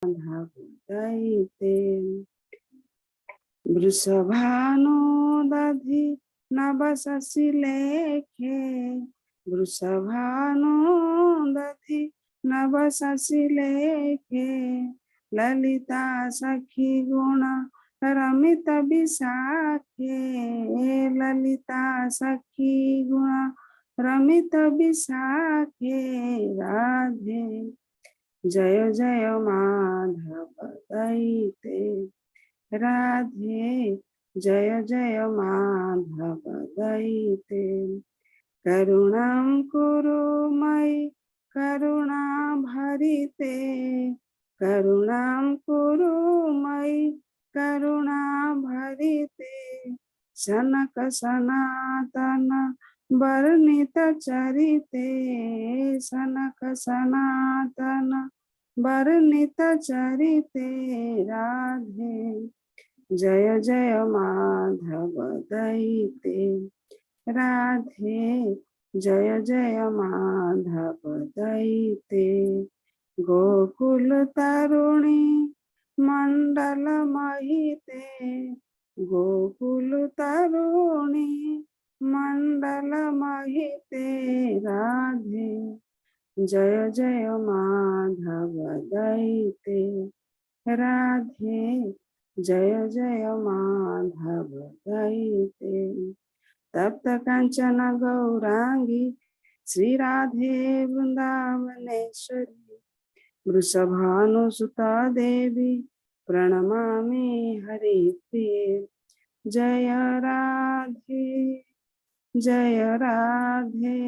दयिते वृषभानुदधि नवशशि लेखे वृषभानुदधि नवशशि लेखे ललिता सखी गुण रमित विशाखे ललिता सखी गुण रमित विशाखे राधे जय जय माधव दयिते राधे जय जय माधव दयिते करुणां कुरु मयि करुणा भरिते करुणां कुरु मयि करुणा भरिते सनक सनातन वर्णित चरिते सनक सनातन वर्णित चरिते राधे जय जय माधव दयिते राधे जय जय माधव दयिते गोकुल तरुणी मंडल महिते गोकुल तरुणी मंडल महिते राधे जय जय माधव दयिते राधे जय जय माधव दयिते तप्त कंचन गौरांगी श्री राधे वृंदावनेश्वरी वृषभानुसुता देवी प्रणमामि हरिप्रिये जय राधे जय राधे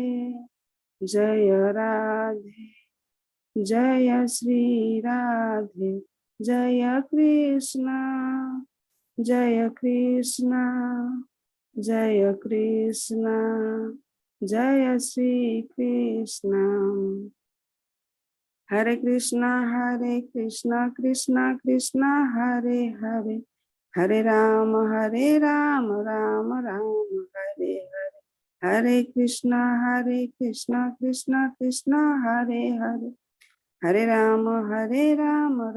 जय राधे जय श्री राधे जय कृष्ण जय कृष्ण जय कृष्ण जय श्री कृष्ण हरे कृष्ण कृष्ण कृष्ण हरे हरे हरे राम राम राम हरे हरे हरे कृष्ण कृष्ण कृष्ण हरे हरे हरे राम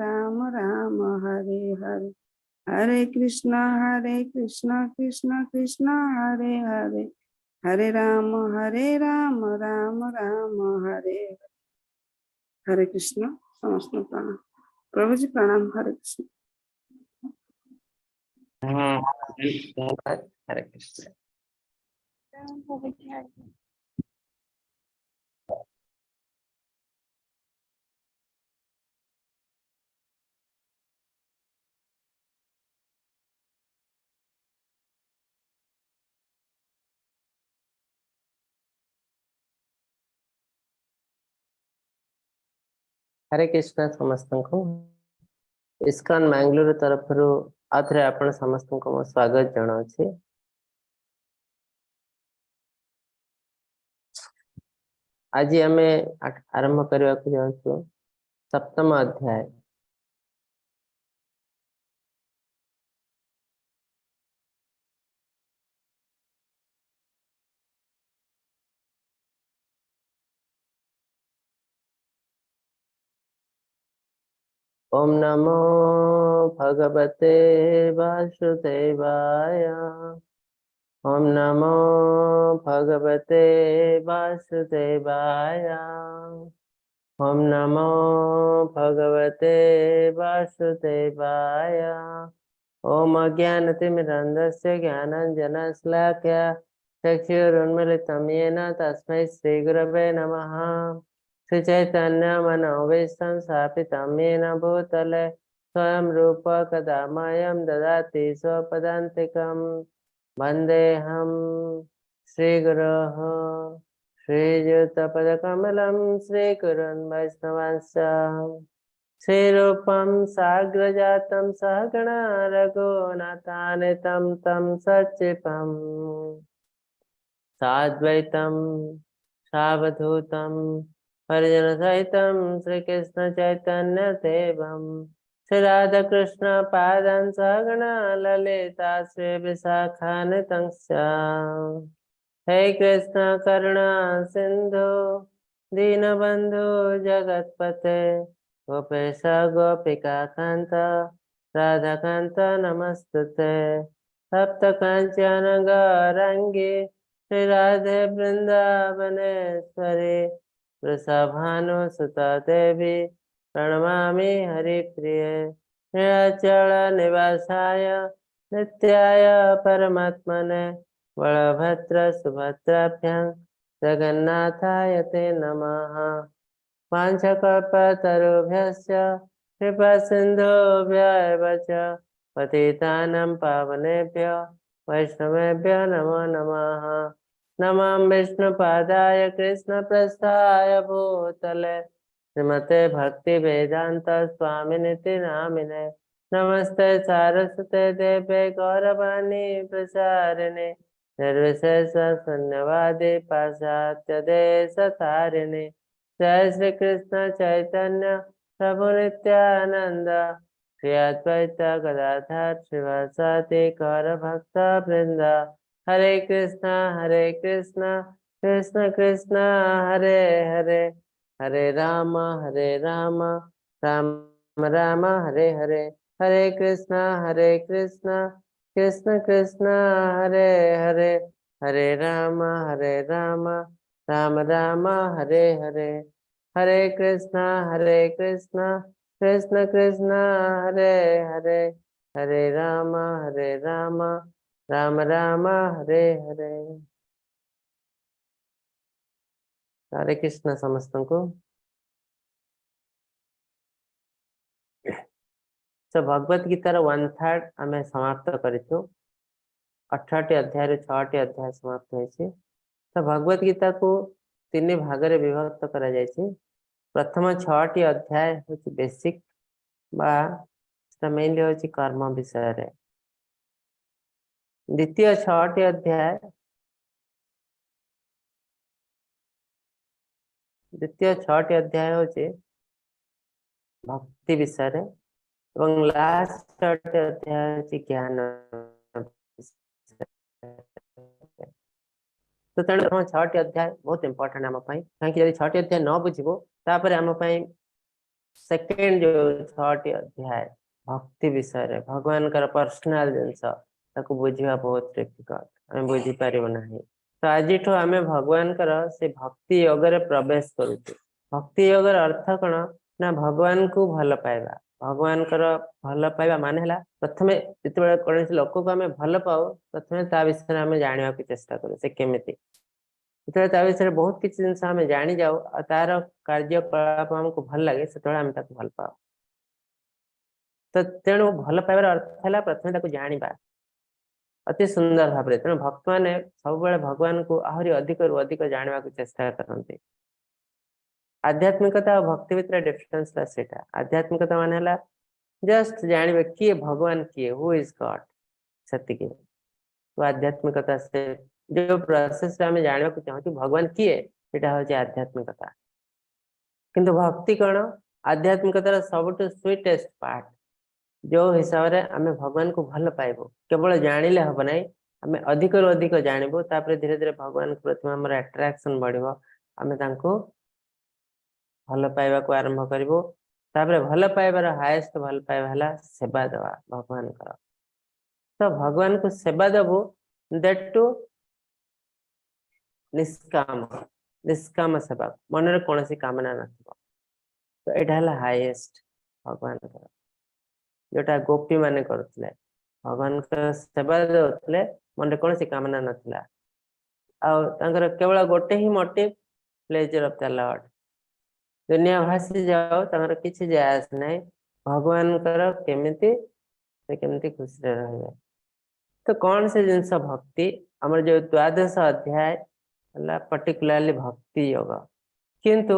राम राम हरे हरे हरे कृष्ण कृष्ण कृष्ण हरे हरे हरे राम राम राम हरे हरे कृष्ण समस्त प्रणाम प्रभु जी प्रणाम हरे कृष्ण हरे कृष्ण हरे कृष्ण समस्त को इस्कॉन मैंगलोर तरफ आथरे आपण समस्त को स्वागत जनाऊँ। आज आम आरंभ करने को जाऊँ सप्तम अध्याय ओम नमो भगवते वासुदेवाय ओम नमो भगवते वासुदेवाय ओम नमो भगवते वासुदेवाय ओम अज्ञानतिमिरन्धस्य ज्ञानाञ्जनशलाकया चक्षुरुन्मीलितं येन तस्मै श्रीगुरवे नमः। श्रीचैतन्यमनोभीष्टं स्थापितं येन भूतले स्वयं रूप कदा मह्यं ददाति स्वपदान्तिकं वन्देऽहं श्रीगुरोः श्रीयुतपदकमलं श्रीगुरुन् वैष्णवांश्च श्रीरूपं साग्रजातं सहगणा रघुनाथान्वितं तं सच्चिवं साद्वैतं सावधूतं परिजन सहितं श्रीकृष्ण चैतन्य देवं श्री राधा कृष्ण पादं सहगणा ललिता श्री विशाखान्वितं हे कृष्ण करुणा सिंधु दीनबंधु जगतपते गोपेश गोपिका कांत राधा कांत नमस्तुते। सप्त कांचन गौरांगी श्री राधे वृंदावनेश्वरी वृषभानुसुता देवी प्रणमामि हरिप्रिये। नीलाचल निवासाय नित्याय परमात्मने बलभद्र सुभद्राभ्यां जगन्नाथाय ते नमः। वाञ्छकल्पतरुभ्यश्च कृपा सिन्धुभ्यः च पतितानां पावनेभ्यो वैष्णवेभ्यो नमो नमः। नमः विष्णुपादाय कृष्णप्रस्थाय भूतले श्रीमते भक्तिवेदान्त स्वामिनिति नामिने। नमस्ते सारस्वते देवे गौरवाणी प्रचारिणे निर्विशेष शून्यवादी पाश्चात्य देशतारिणे। जय श्री कृष्ण चैतन्य प्रभु नित्यानंद श्री अद्वैत गदाधर श्रीवासादि गौर भक्त वृंद। हरे कृष्ण कृष्ण कृष्ण हरे हरे हरे राम राम राम हरे हरे। हरे कृष्ण कृष्ण कृष्ण हरे हरे हरे राम राम राम हरे हरे। हरे कृष्ण कृष्ण कृष्ण हरे हरे हरे राम राम हरे हरे। हरे कृष्ण समस्त को। तो भगवत गीतार 1/3 आम समाप्त करूँ। 18टी अध्याय 6टी अध्याय समाप्त होती। तो भगवत गीता को 3 भाग में विभक्त करा जायछि। प्रथम 6टी अध्याय हूँ बेसिक मेनली हूँ कर्म विषय रे। द्वितीय 6टी अध्याय हूँ भक्ति विषय रे। एवं लास्ट 6टी अध्याय हूँ ज्ञान। तो तेणु 6टी अध्याय बहुत इंपोर्टेंट आम कहीं 6टी अध्याय न बुझे तापर आम सेकेंड जो 6टी अध्याय भक्ति विषय रे भगवान का पर्सनल जिनस बुझा बहुत डिफिकल्ट आम बुझी पार ना। तो आज आम भगवान से भक्ति योग रे प्रवेश करूँ। भक्ति योग अर्थ कौन ना भगवान को भल पाइबा। भगवान भल पाइबा मान है प्रथम जिते कौन लोक को आम भल पाऊ प्रथम ता विषय आम जाना चेष्टा करूँ से केमिति जो विषय बहुत किसी जिन आम जानी जाऊ तार कार्यकलाप आमको भल लगे से आम भल पाओ। तो तेणु भल पाइबार अर्थ है प्रथम जाना अति सुंदर भाव में। तेणु भक्त मैंने सब भगवान को आहरी अधिक रु अधिक जाना चेष्टा करते। आध्यात्मिकता और भक्ति भितर डिफरेंस सेटा। आध्यात्मिकता मान है जस्ट जानवे किए भगवान किए हु इज गॉड सेति। तो आध्यात्मिकता से जो प्रोसेस आम जाना चाहूँ भगवान किए यहाँ हूँ आध्यात्मिकता। किंतु भक्ति कौन आध्यात्मिकतार सबुठ स्वीटेस्ट पार्ट जो हिसाब से आम भगवान को भल पाइबू। केवल जानिले हम ना आम अधिक रु अधिक जानबू धीरे धीरे भगवान के प्रति आम अट्रैक्शन बढ़ो। आम भल पाइबा को आरंभ करूँ। भल पाइबार हाएस्ट भल पाइबा है सेवा देवा भगवान। तो भगवान को सेवा देबू दैट टू निष्काम सेवा मन में कौन कामना न। तो यहाँ हाईएस्ट भगवान जोटा गोपी माने करते भगवान सेवा देते मन में कौन कामना नाला। केवल गोटे ही motive pleasure of the lord. दुनिया भासी जाओ किसी जायस ना भगवान केमिति खुशी रहे। तो कौन से जिनस भक्ति आम जो 12 अध्याय पर्टिकुलरली भक्ति योग किंतु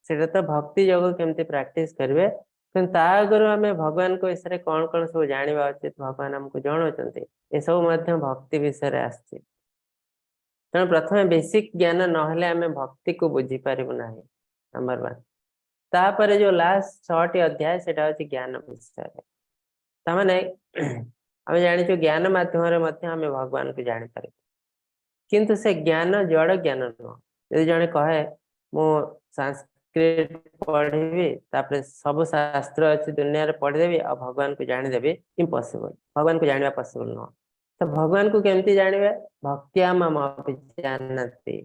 सेटा तो भक्ति योग केमती प्रैक्टिस करेंगे किंतु आगर आम भगवान को विषय कौन कौन सब जाना उचित भगवान आमको जनाऊँ ये सब भक्ति विषय आसती। तेणु प्रथम बेसिक ज्ञान ना आम भक्ति को बुझी पारू ना नंबर 1। तापर जो लास्ट 6टी अध्याय से ज्ञान विषय तमाने आम जानी ज्ञान मध्यम आम भगवान को जापर किंतु से ज्ञान जड़ ज्ञान नुह। जदि जड़े कहे मु संस्कृत पढ़ी तापर सब शास्त्र अच्छी दुनिया रे पढ़ीदेवी आ भगवान को जानीदेवी इम्पॉसिबल भगवान को जाना पॉसिबल नुह तो भगवान को केमती जानवे भक्तिया मम जानती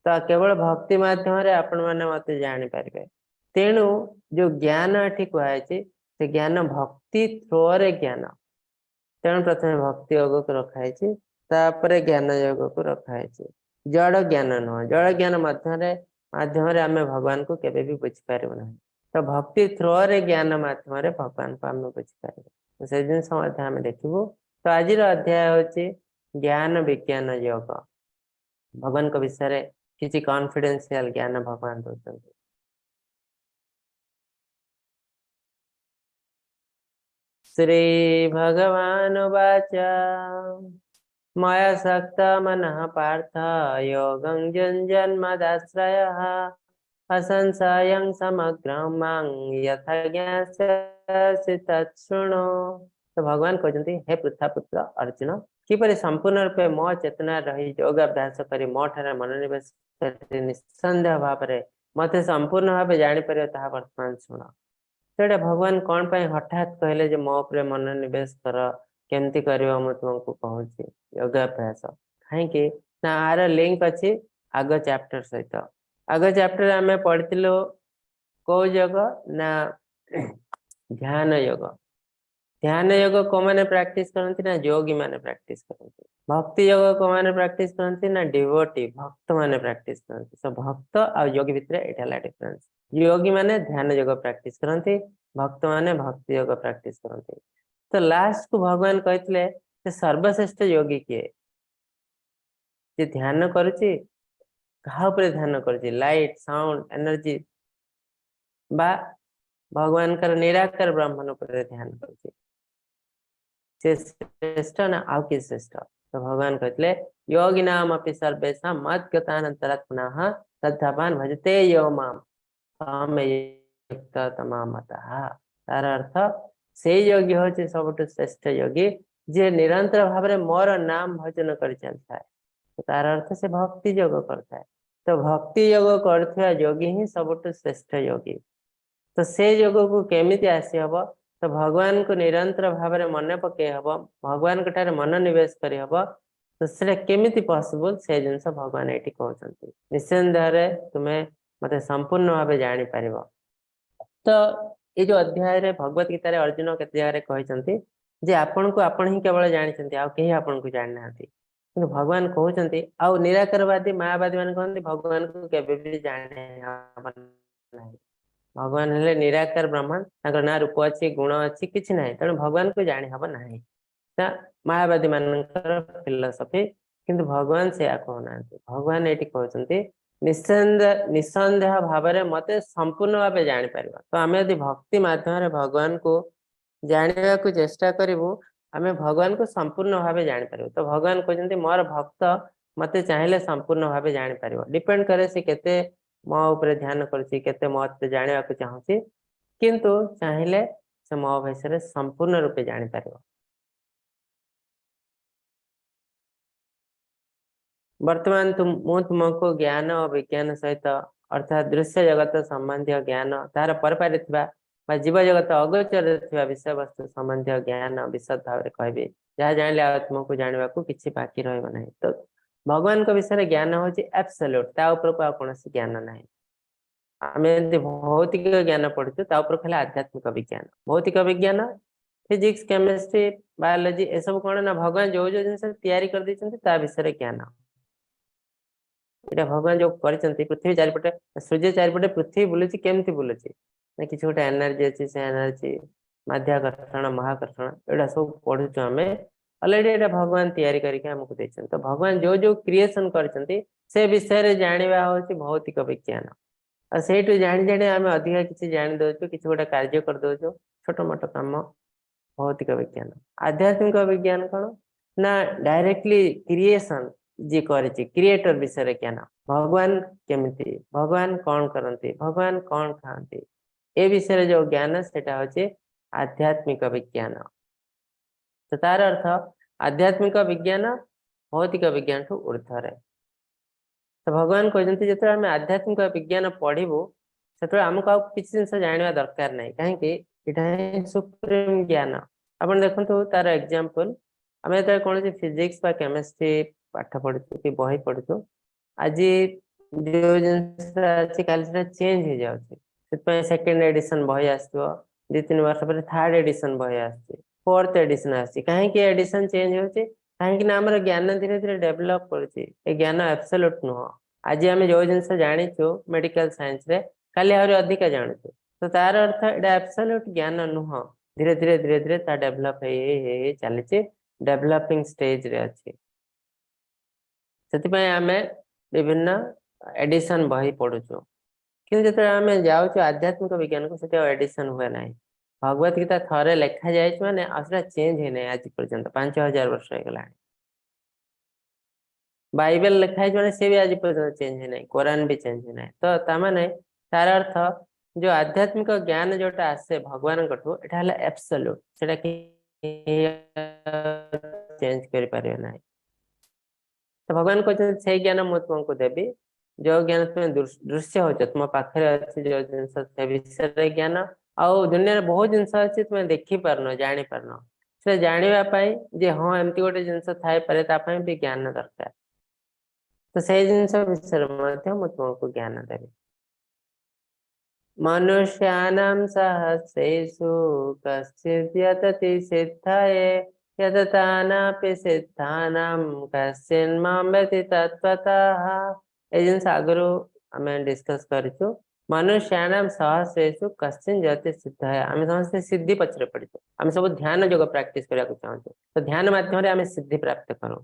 तो केवल भक्ति माध्यम आपण मैंने मत जापारे तेणु जो ज्ञान ये कहुई से ज्ञान भक्ति थ्रोरे ज्ञान तेणु प्रथम भक्ति योग को रखाई तापर ज्ञान योग को रखाई जड़ ज्ञान नुह जड़ ज्ञान माध्यम आम भगवान को केवे भी बुझीपार ना तो भक्ति थ्रोरे ज्ञान माध्यम भगवान को आम बुझीपार से जिन आम देखू तो आज अध्याय हूँ ज्ञान विज्ञान योग भगवान को विषय किसी कॉन्फिडेंशियल ज्ञान भगवान दौरान श्री भगवान वाच मया सक्त मन पार्थ योगं युञ्जन्मदाश्रयः असंशयं समग्रं मां यथा ज्ञास्यसि तच्छृणु। तो भगवान कहते हे पृथा पुत्र अर्जुन किपरि संपूर्ण रूपे मो चेतना रही योग अभ्यास करी मो ठारे मनोनिवेश करी निस्संदेह भाव मत संपूर्ण भाव जापर ता वर्तमान शुण तो भगवान कौन पाई हठात कहले जे मो उपरे मनोनिवेश कर केमती कर तुमको कहूँ योग अभ्यास कहीं ना आर लिंक अच्छी आग चैप्टर सहित आग चैप्टर आम पढ़ी कौ योग ना ध्यान योग ध्यान योग को मैंने प्रैक्टिस करती ना योगी माने प्रैक्टिस करती भक्ति योग को मैंने प्रैक्टिस करती ना डिवोटी भक्त माने प्रैक्टिस करती सो भक्त और योगी भितर एटा डिफरेंस योगी माने ध्यान योग प्रैक्टिस करती भक्त माने भक्ति योग प्रैक्टिस करती तो लास्ट को भगवान कहते सर्वश्रेष्ठ योगी किए जे ध्यान करुच्ची कहा उपरे ध्यान करुच्ची लाइट साउंड एनर्जी बा भगवान कर निराकार ब्रह्मन उपरे ध्यान करुच्ची से श्रेष्ठ ना आउ कि श्रेष्ठ तो भगवान कहते योगी नाम अपि सर्वेषां मद्गतानन्तरात्मनः श्रद्धावान् भजते यो माम तमामतः तार अर्थ से योगी होचे सबटु श्रेष्ठ योगी जे निरंतर भाव में मोर नाम भजन कर चलता है तो तार अर्थ से भक्ति योग करता है तो भक्ति योग करथिया योगी ही सबटु श्रेष्ठ योगी तो से योग को केमिति आसी हबो तो भगवान को निरंतर भाव में मन पकई हम भगवान ठारे मन निवेश कर तो से केमिति पॉसिबल से जिनस भगवान ये कहते निस्संदेह तुम्हें मत संपूर्ण भाव जापर तो ये जो अध्याय रे भगवत गीता रे अर्जुन केते जगह कहते जे आपण को आपण ही केवल जानते आउ कहीं आपण को जान ना कि भगवान कहते आउ निराकारवादी मायावादी मान कहते भगवान को केवे भी जाने भगवान हेले निराकार ब्रह्मांड ना रूप अच्छी गुण अच्छी किसी ना तेणु भगवान को जानी हम ना मायावादी मान फिलोसफी किंतु भगवान से कहना भगवान ये कहते निस्संदेह भाव में मत संपूर्ण भाव जापर तो आम यदि भक्ति माध्यम भगवान को जानवा को चेष्टा करूँ आम भगवान को संपूर्ण भाव जापर तो भगवान कहते मोर भक्त मत चाहिए संपूर्ण भाव जापर डिपेंड करे से केते मो ऊपर ध्यान करते मत जानवा को चाहूँगी किंतु चाहिए से मो विषय संपूर्ण रूपे जापर वर्तमान तुमको ज्ञान और विज्ञान सहित अर्थात दृश्य जगत संबंधी ज्ञान तार परपारे जीव जगत अगोचर विषय वस्तु संबंधी ज्ञान विशद भाव में कहबी जहाँ जाने तुमको जानवा को किसी बाकी रही तो भगवान को विषय ज्ञान हूँ एब्सोल्यूट कौन ज्ञान ना आम भौतिक ज्ञान पढ़ु खाली आध्यात्मिक विज्ञान भौतिक विज्ञान फिजिक्स केमिस्ट्री बायोलोजी ए सब कौन ना भगवान जो जो जिन तैयारी कर विषय ज्ञान ये भगवान जो कर पृथ्वी चारिपटे सूर्य चारिपटे पृथ्वी बुलूची केमती बुलूची ना किसी गोटे एनर्जी अच्छी से एनर्जी माध्याकर्षण महाकर्षण एटा सब पढ़ु आम अलरेडी ये भगवान तैयारी करके आमको देते तो भगवान जो जो क्रिएशन करते से विषय जानवा हूँ भौतिक विज्ञान और से जाणी जाणी आम अधिका किसी जानी दौचु किसी गोटे कार्य कर दौचु छोट मोट कम भौतिक विज्ञान आध्यात्मिक विज्ञान कौन ना डायरेक्टली क्रिएशन जी क्रिएटर विषय ज्ञान भगवान केमिति भगवान कौन करते भगवान कौन खाते ए विषय जो ज्ञान सेटा होचे आध्यात्मिक विज्ञान तो तार अर्थ आध्यात्मिक विज्ञान भौतिक विज्ञान ठू ऊर्ध्वर तो भगवान कहते जो आम आध्यात्मिक विज्ञान पढ़ू से आमको आ किसी जिन जानवा दरकार ना कहीं सुप्रीम ज्ञान आप देखो तार एग्जांपल आम जो कौन फिजिक्स केमिस्ट्री पाठ पढ़ु कि बही पढ़ु आज जो जिन चेंज हो जाए सेकेंड एडिशन बही आसो 2-3 वर्ष पर थर्ड एडिशन बही आस फोर्थ एडिशन आसी कहीं एडिशन चेंज होची कहीं आम ज्ञान धीरे धीरे डेभलप कर ज्ञान एब्सोल्यूट नुह आज आम जो जिन जाचु मेडिकल साइंस रे काली आहरी अधिका जानचु तो तार अर्थ एटा एब्सोल्यूट ज्ञान नुह धीरे धीरे धीरे धीरे ता डेभलप चली डेभलपिंग स्टेज रे अच्छी से आम विभिन्न एडिशन बही पढ़ुचु कि जो आम जाऊँ आध्यात्मिक विज्ञान को सीटा एडिशन हुए ना भगवत गीता थरे लेखा जाए मैंने आसरा चेंज है ना आज पर्यंत 5000 वर्ष हो गला बाइबल लिखाई मैंने से भी आज पर्यंत चेंज है ना कुरान भी चेंज है ना तो ताने तार अर्थ जो आध्यात्मिक ज्ञान जोटा आसे भगवान कठू एटा हला एब्सोल्यूट सेटा कि चेंज कर पारे ना तो भगवान कहते से ज्ञान मु तुमको देवी जो ज्ञान तुम दृश्य हो तुम पाखे अच्छे जो जिन विषय ज्ञान आउ दुनिया बहुत जिनस अच्छी तुम देखी पारन जानी पारन से जानापी जे हाँ एमती गोटे जिन थाई पारे भी ज्ञान दरकार तो से जिन विषय में तुमको ज्ञान देवी मनुष्याणां सहस्रेषु कश्चित् यतति सिद्धाय यततानापि सिद्धानां कश्चिन् मां वेत्ति तत्त्वतः ए जिन आगु आम डिस्कस करूँ मनुष्याणां सहस्रेषु कश्चिन् यतति सिद्धाय आम समस्त सिद्धि पचर पड़ू आम सब ध्यान योग प्रैक्टिस करने को चाहूँ तो ध्यान माध्यम आम सिद्धि प्राप्त करूँ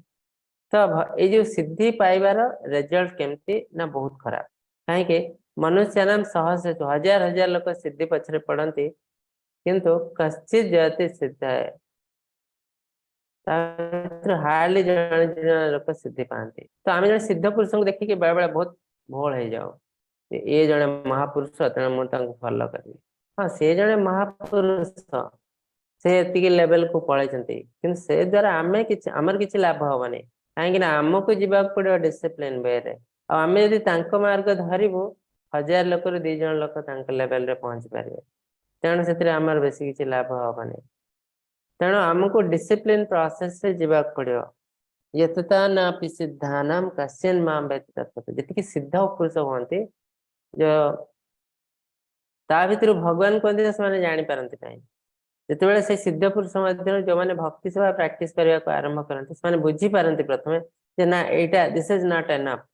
तो ये जो सिद्धि पाइबार रिजल्ट केमती ना बहुत खराब कहीं मनुष्य नाम सहस्र हजार हजार लोग सिद्धि पछरे पड़ती किंतु कश्चित जयति सिद्ध है हार्डली जन लोग सिद्धि पाती तो आम जन सिद्ध पुरुष को देखिए बेले बेले बहुत भोल हो जाओ ये जड़े महापुरुष तेना मुझे फॉलो करी हाँ से जड़े महापुरुष से लेवल को पलैंती कि से द्वारा आम कि आमर किसी लाभ हेनी कहीं आमको जावाक पड़ो डिसिप्लिन वे रे आम जब मार्ग धरबू 1000 लोक 2 जन लोक लेवल रे पहुंच पारे तेणु से आमर बेसी किसी लाभ हेनी तेणु आमको डिसिप्लिन प्रोसेस से जावाक पड़ो यतता नापि सिद्धानाम कश्चिन् मां वेत्ति तत्त्वतः जी सिद्ध पुरुष कहते जो ता भीतर भगवान कहते से जानी पारती नहीं जिते से सिद्ध पुरुष मध्य जो मैंने भक्ति सेवा प्रैक्टिस करने को आरंभ करते से बुझी पारती प्रथम जे ना एटा दिस इज नॉट एनफ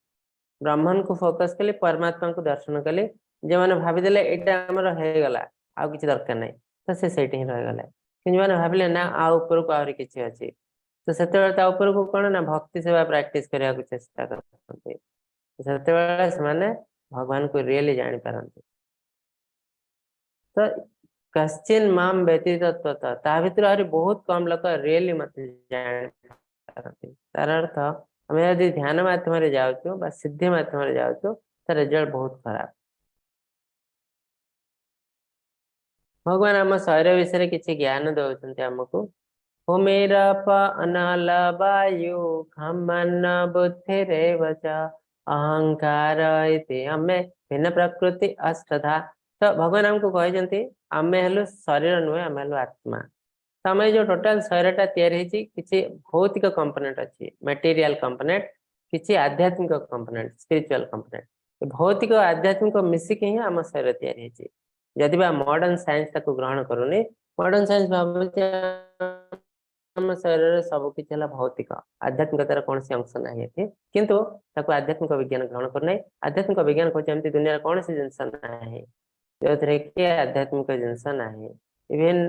ब्रह्मन को फोकस कले परमात्मा को दर्शन कले जो मैंने भावीदे यहाँ होगला आउ कि दरकार नहीं तो से ही रहीगला कि भाविले ना आ ऊपर को आहरी किसी अच्छी तो से को कौन ना भक्ति सेवा प्रैक्टिस करने को चेष्टा करते से भगवान को रियली जानी पारती तो कश्चिन् मां वेत्ति तत्त्वतः ता भीतर आहरी बहुत कम लोग रियली मत जानी पारती तार अर्थ आम यदि ध्यान मध्यम जाऊँ सिद्धि मध्यम जाऊँ तो रिजल्ट बहुत खराब भगवान आम शरीर विषय किसी ज्ञान दौरान आमको भूमिरप अनल वायु खमन बुद्धिरेव च अहंकार आमे भिन्न प्रकृति अष्टधा तो भगवान आमको कहते आमे हेलु शरीर नुहे आम हेलु आत्मा तो आम जो टोटाल शरीरटा किसी भौतिक कंपोनेंट अच्छी मटेरियल कंपोनेंट किसी आध्यात्मिक कंपोनेंट स्पिरिचुअल कंपोनेंट भौतिक आध्यात्मिक मिसिकी ही आम शरीर या जदि बा मॉडर्न साइंस ग्रहण करूनी मॉडर्न साइंस भाव आम शरीर सबकि भौतिक आध्यात्मिकतार कौन सी अंश ना ये किंतु आध्यात्मिक विज्ञान ग्रहण करना आध्यात्मिक विज्ञान कहते दुनिया कौन सी जिनस ना जो थे कि आध्यात्मिक जिनस ना इवेन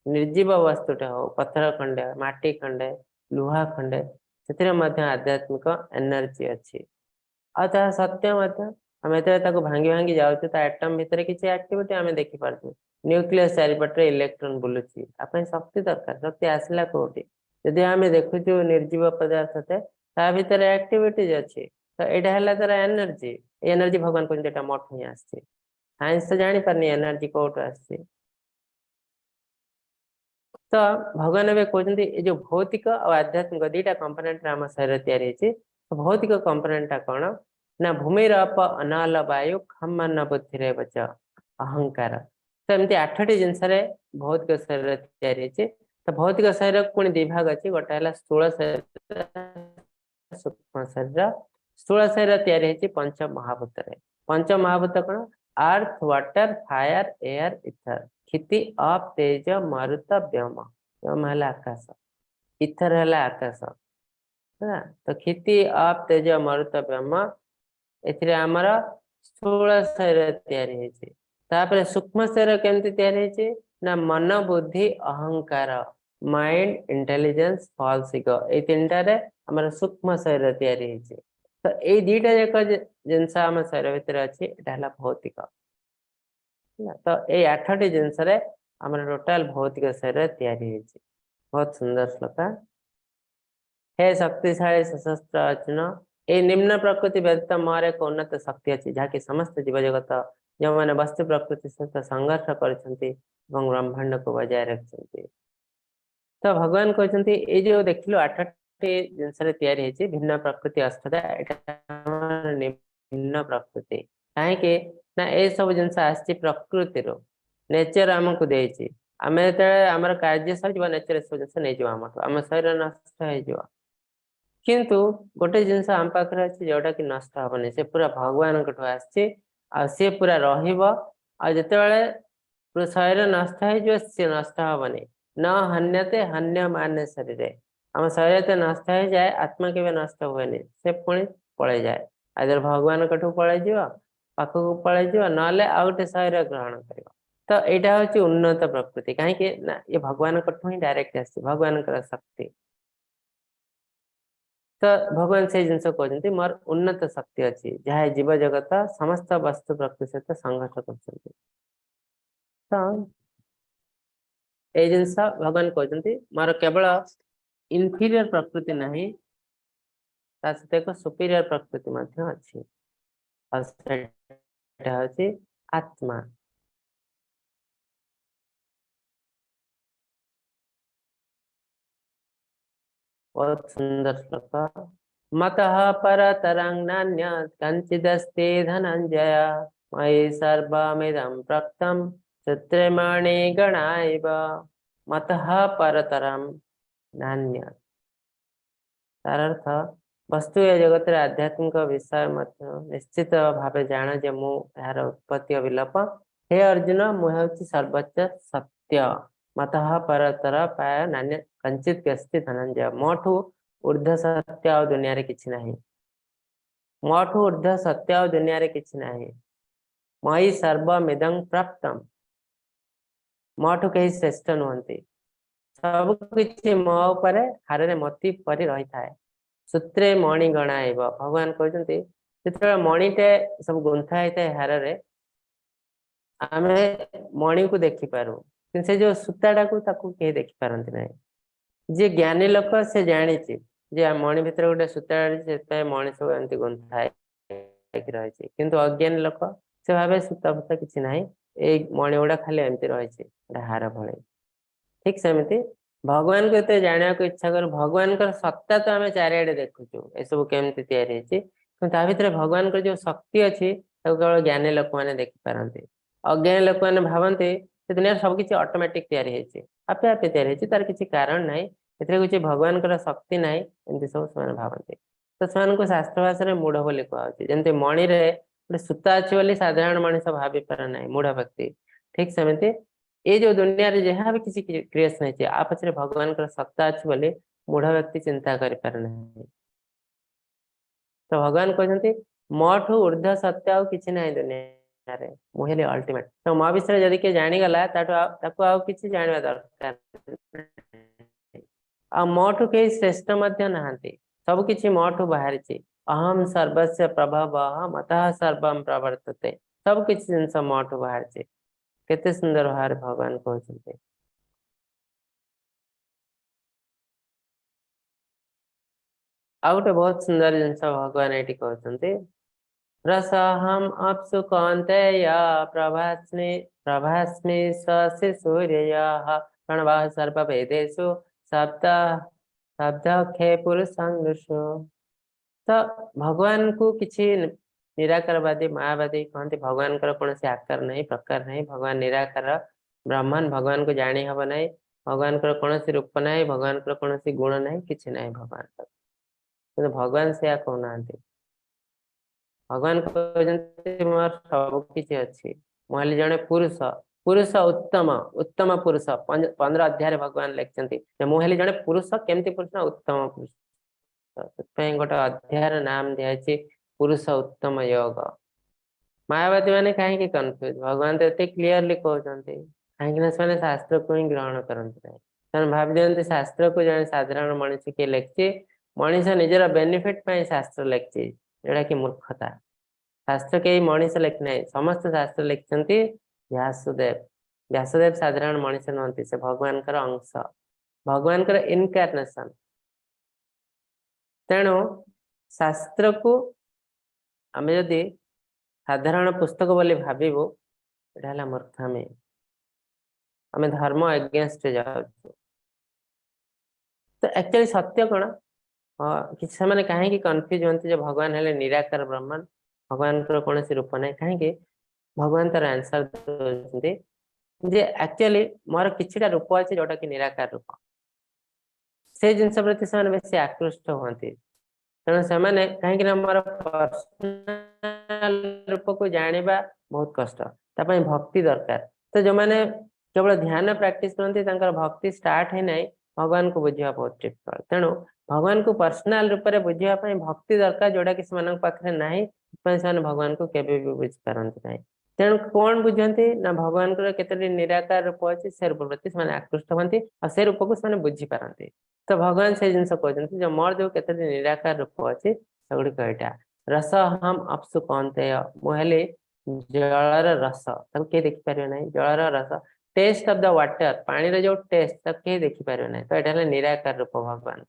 निर्जीव वस्तुटे हो पत्थर खंडे माटी खंडे लुहा खंडे से आध्यात्मिक एनर्जी अच्छी आ सत्य आम जो भांगी भांगी जाऊँ एटम भितर किसी एक्टिविटी आम देखिपे न्यूक्लियस चारिपटे इलेक्ट्रॉन बुलूची शक्ति दरकार शक्ति आसला कौटी जदि आम देखु निर्जीव पदार्थ ता भीतर एक्टिविटीज अच्छी तो यहाँ तार एनर्जी एनर्जी भगवान कहते मठ ही आसी साइंस तो जानी पारनी एनर्जी कौट आसी तो भगवान ए कहते जो भौतिक और आध्यात्मिक 2टा कंपोनेंट आम शरीर या भौतिक कंपोनेंटा कौन ना भूमिरप अनल वायु खमन बुद्धिरेव च अहंकार तो एमती 8टी जिनस भौतिक शरीर तैयारी होती तो भौतिक शरीर पुणी दि भाग अच्छी गोटे है स्थूल शरीर सूक्ष्म शरीर स्थूल शरीर तैयारी होती पंच महाभूत पंच महाभूत कौन earth water fire air ether क्षिति अप तेज मरुत व्योम व्योम है आकाश इथर है आकाश है तो क्षिति अप तेज मरुत व्योम एमर स्थूल शरीर तैयारी होती तापर सूक्ष्म शरीर केमती तैयारी होती ना मन बुद्धि अहंकार माइंड इंटेलिजेंस फॉल्स इगो ये तीनटार आम सूक्ष्म शरीर तैयारी होती तो ये दुईटा जाक जिनस आम शरीर भितर अच्छी है भौतिक तो ये 8टी जिनस आम टोटाल भौतिक शरीर तैयारी होती बहुत सुंदर श्लोक हे शक्तिशाली सशस्त्र अर्जुन ये निम्न प्रकृति व्यतीत मोर एक उन्नत शक्ति अच्छी जहाँकि समस्त जीव जगत जो मैंने वस्तु प्रकृति सहित संघर्ष कर ब्रह्मांड को बजाय रखते तो भगवान कहते ये जो देखिलु 8टी जिनस या भिन्न प्रकृति अस्थता निम्न प्रकृति कहीं ना ये सब जिनस आसी प्रकृति नेचर आमको देती आम जो आम कार्य सर नेचर सब जिन नहीं आम शरीर नष्ट हो किंतु गोटे जिनस आम पाखे अच्छे जोटा कि नष्ट हेनी से पूरा भगवान आसी पूरा रते शरीर नष्ट हो सी नष्ट हेनी न हन्यते हन्य मान्य शरीर आम शरीर तो नष्ट हो जाए आत्मा के नष्ट हुए से पुणी पलै जाए आदर भगवान कठू पलैज पाखक पलैज ना आ गए शरीर ग्रहण कर तो यहाँ हूँ उन्नत प्रकृति कहीं ना ये भगवान कठू ही डायरेक्ट आस भगवान शक्ति तो भगवान से जिन कहते मोर उन्नत शक्ति अच्छी जहाँ जीव जगत समस्त वस्तु प्रकृति सहित संघर्ष कर ये जिनस भगवान कहते मोर केवल इनफीरियर प्रकृति नहीं सहित एक सुपीरियर प्रकृति अच्छी हूँ आत्मा बहुत सुंदर श्लोक मतः परतरं नान्य कंचिदस्ति धनंजय मयि सर्वमिदं प्रोक्तं चित्रमणि गणाइव मतः परतरं नान्य तार अर्थ वस्तु या जगत आध्यात्मिक विषय निश्चित भाव जान जे मु यार उत्पत्ति विलोप हे अर्जुन मुझे सर्वोच्च सत्य मतः परतर पाय नान्य कंचित अस्ति धनंजय मोठू ऊर्ध्व सत्य आ दुनिया रे किछि नाही मोठू ऊर्ध्व सत्य आ दुनिया रे किछि नाही मयि सर्वमिदं प्राप्तम मोठू कहीं श्रेष्ठ नुहंती सब किछि मो ऊपर हारे मोती परि रही थाए सूत्रे मणि गणाइब भगवान कहते जो मणिटे सब गुंथा होता है हार आम मणि को देखिपारू से जो सूताटा को कहीं देखिपारती ना जी ज्ञानी लोक से जानी जे मणि भीतर गोटे सूता मणि सब एमती गुंथा रही किंतु अज्ञानी लोक से भावे सूता फूता किसी ना ये मणि गुड़ा खाली एमती रही हार भले ठीक सेमती भगवान को ये जाना को इच्छा कर भगवान सत्ता तो आम चारिड़े देखुचु ये सब केमती या भीतर भगवान जो शक्ति अच्छी केवल ज्ञानी लोक मैंने देखिपारती अज्ञानी लोक मैंने भावती दुनिया सबकि ऑटोमेटिक आपे आपे तार किसी कारण ना कुछ भगवान शक्ति ना एमती सब भावती तो से शास्त्र भाषा में मूढ़ बोली कहते जमी मणि गोटे सूता अच्छी बोली साधारण मनीष भावी पार ना मूढ़ व्यक्ति ठीक सेमती ये जो दुनिया रे जहाँ भी किसी क्रिएशन है आ पछरे भगवान सत्ता अच्छी बोली मूढ़ व्यक्ति चिंता कर पार नहीं तो भगवान कहते मोठू ऊर्ध्व सत्य आ किसी ना दुनिया रे मुझे अल्टीमेट तो मो विषय जदि किए जानीगला किसी जाना दरकार आ मोठू कई श्रेष्ठ नहांती सब किसी मोठू बाहरी अहम सर्वस्व प्रभाव मतः सर्व प्रवर्तते सब किसी जिनस मोठू बाहरी केते सुंदर भाव भगवान कहते आ गए बहुत सुंदर जिनस भगवान ये कहते रसहम अप्सु कौन्तेय प्रभास्मि प्रभास्मि स्वस्य सूर्यः प्रणवः सर्ववेदेषु शब्द शब्द खे पुरुषंगुषु तो भगवान को किसी निराकारवादी मायावादी कहते भगवान कौन से आकार नहीं प्रकार नहीं भगवान निराकार ब्रह्मन भगवान को जानी हब नहीं भगवान कौन सी रूप नहीं भगवान कौन सी गुण नहीं किसी नहीं भगवान तो भगवान से कहना भगवान कहते मोर सब किसी अच्छी मुझे जड़े पुरुष पुरुष उत्तम उत्तम पुरुष 15 अध्याय भगवान लिखते मुझे जड़े पुरुष केमती पुरुष ना उत्तम पुरुष गोटे अध्याय नाम दिखाई पुरुष उत्तम योग मायावादी मैंने कहीं कन्फ्यूज भगवान तो ये क्लीयरली कहते कहीं शास्त्र को ही ग्रहण करते भाव दिखते शास्त्र को जन साधारण मनीष किए लिखी मनीष निजर बेनिफिट शास्त्र लिखी जोटा कि मूर्खता शास्त्र कई मनीष लिखना समस्त शास्त्र लिखते व्यासदेव व्यासदेव साधारण मनीष नुहति से भगवान अंश भगवान इनकार्नेशन तेणु शास्त्र को आम जदि साधारण पुस्तक बोली भाविबू एटा मूर्खामी आम धर्म अगेंस्ट जाऊँ तो एक्चुअली सत्य कौन कि कहीं कन्फ्यूज होती भगवान है निराकार ब्रह्मन भगवान कौन सी रूप ना कहीं भगवान तार आंसर जे एक्चुअली मोर किछिटा रूप अच्छे जोटा कि निराकार रूप से जिनस प्रति से बेसी आकृष्ट होती तेणु से कहीं मोर पर्सनल रूप को जाना बहुत कष्ट भक्ति दरकार तो जो मैंने केवल ध्यान प्रैक्टिस करते भक्ति स्टार्ट है नहीं भगवान को बुझा बहुत डिफिकल्ट तेणु भगवान को पर्सनल रूप से बुझापी भक्ति दरकार जोटा कि पाखे ना भगवान को केवे भी बुझी पारती ना तेणु कौन बुझती ना भगवान केतोटी निराकार रूप अच्छे से रूप प्रति आकृष्ट होती और से रूप को बुझी पारती तो भगवान से जिन कहते जो मोर जो केतोटी निराकार रूप अच्छे सेगुड़िक यहाँ रस हम अपसु कहते मुहली जलर रस किए देखिपारे ना जलर रस टेस्ट ऑफ द वाटर पानी जो टेस्ट तक कहीं देखिपारे ना तो यहाँ निराकार रूप भगवान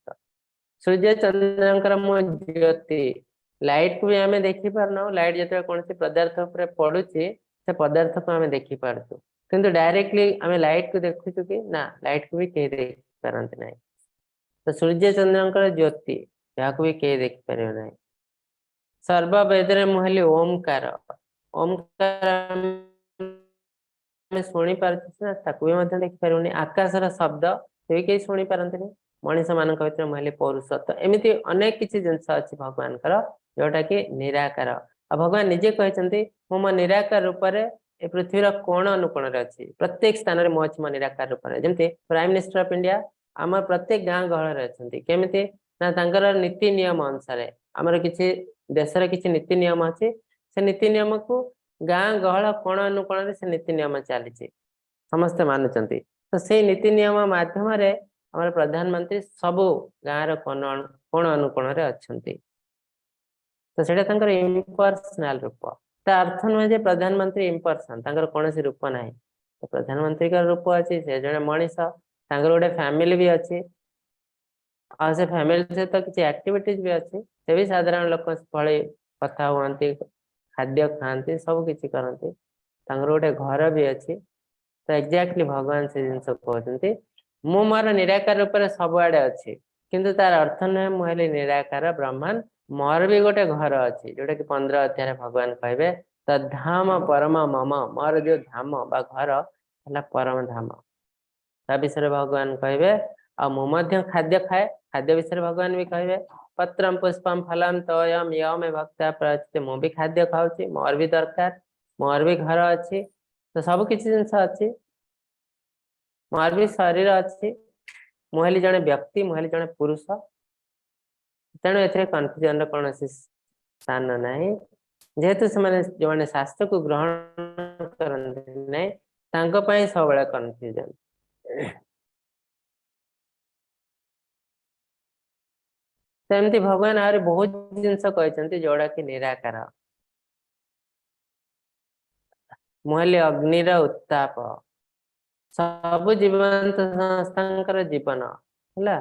सूर्य चंद्र ज्योति लाइट को भी आम देखी पारना लाइट जो कौन से पदार्थ पर पड़ुचे से पदार्थ को आम देखी पार्छु किंतु डायरेक्टली आम लाइट को देखुचु कि ना लाइट को भी कहीं देख पारती ना तो सूर्य चंद्र ज्योति यहाँ भी कहीं देखिपारे ना सर्ववेद मुहली ओमकार ओमकार शुणी पार्टी देखिपारे आकाशर शब्द से भी कहीं शुणी पारती मनीष मान मुहली पौरुष तो एमती अनेक किसी जिनस अच्छी भगवान जोटा कि निराकार आ भगवान निजे कहते मो मो निराकार रूप से पृथ्वीर कोण अनुकोण अच्छी प्रत्येक स्थान में अच्छी मो निराकार रूप से जमी प्राइम मिनिस्टर ऑफ इंडिया आम प्रत्येक गाँ गहल अच्छा केमी ना नीति नियम अनुसार आमर किसी देशर किसी नीति नियम अच्छी से नीति नियम को गाँ गहल कोण अनुकोण से नीति नियम चली समस्ते मानुंट तो से नीति नियम मध्यम आम प्रधानमंत्री सबू गाँव कोण अनुकोण अच्छा तो सेटा इम्पर्सनाल रूप अर्थ नुहे प्रधानमंत्री इम्पर्सन कौन सी रूप ना तो प्रधानमंत्री का रूप अच्छी से जड़े मनीष गोटे फैमिली भी अच्छी और से फैमिली सहित किसी एक्टिविटीज भी अच्छी से भी साधारण लोक भली कथा हुआ खाद्य खाती सब किसी करती गोटे घर भी अच्छी तो एक्जाक्टली भगवान से जिन कहते मु मोर निराकार रूप से सबुआड़े अच्छी किंतु तार अर्थ नुहे मुझे निराकार ब्रह्मांड मोर भी गोटे घर अच्छी जोटा कि 15 अध्याय भगवान कहे तद्धाम परम मम मोर जो धाम बा घर है परम धाम ता विषय भगवान कहे आ मु खाद्य खाए खाद्य विषय भगवान भी कहे पत्रम पुष्पम फलम तोयम यमे भक्ता प्रचित मु भी खाद्य खाऊँ मोर भी दरकार मोर भी घर अच्छी तो सब किसी जिनस अच्छी मोर भी शरीर अच्छी मुहली जड़े व्यक्ति मुहली जड़े पुरुष तेणु ए कन्फ्यूजन कौन स्थान ना जेहेतु से जो मैंने शास्त्र को ग्रहण करते सब कन्फ्यूजन सेमती भगवान आहरी बहुत जिनस कहते जोड़ा कि निराकार मुहली अग्निर उत्ताप सब जीवंत संस्था जीवन है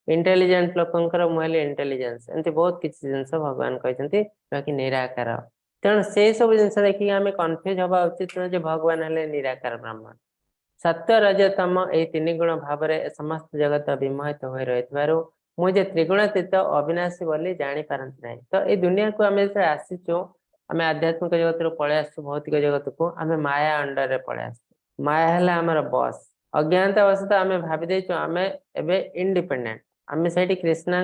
इंटेलिजेंट लोकंकर मुहली इंटेलिजेंस एमती बहुत किसी जिनस भगवान कहते कि निराकार तेणु से सब जिन देखिए आम कन्फ्यूज हवा उचित जो भगवान है निराकार ब्रह्म सत्य रजतम यही 3 गुण भाव समस्त जगत विमोहित हो रही मुझे त्रिगुणातीत अविनाशी बोली जानी पारती ना तो ये दुनिया को आम आसीचु आम आध्यात्मिक जगत रू पलि आसु भौतिक जगत को आम माया अंडर रे पलि आसु माया है आमर बस अज्ञानता अवस्था आम भावी देचु आम एबे इंडिपेंडेंट आम से कृष्णा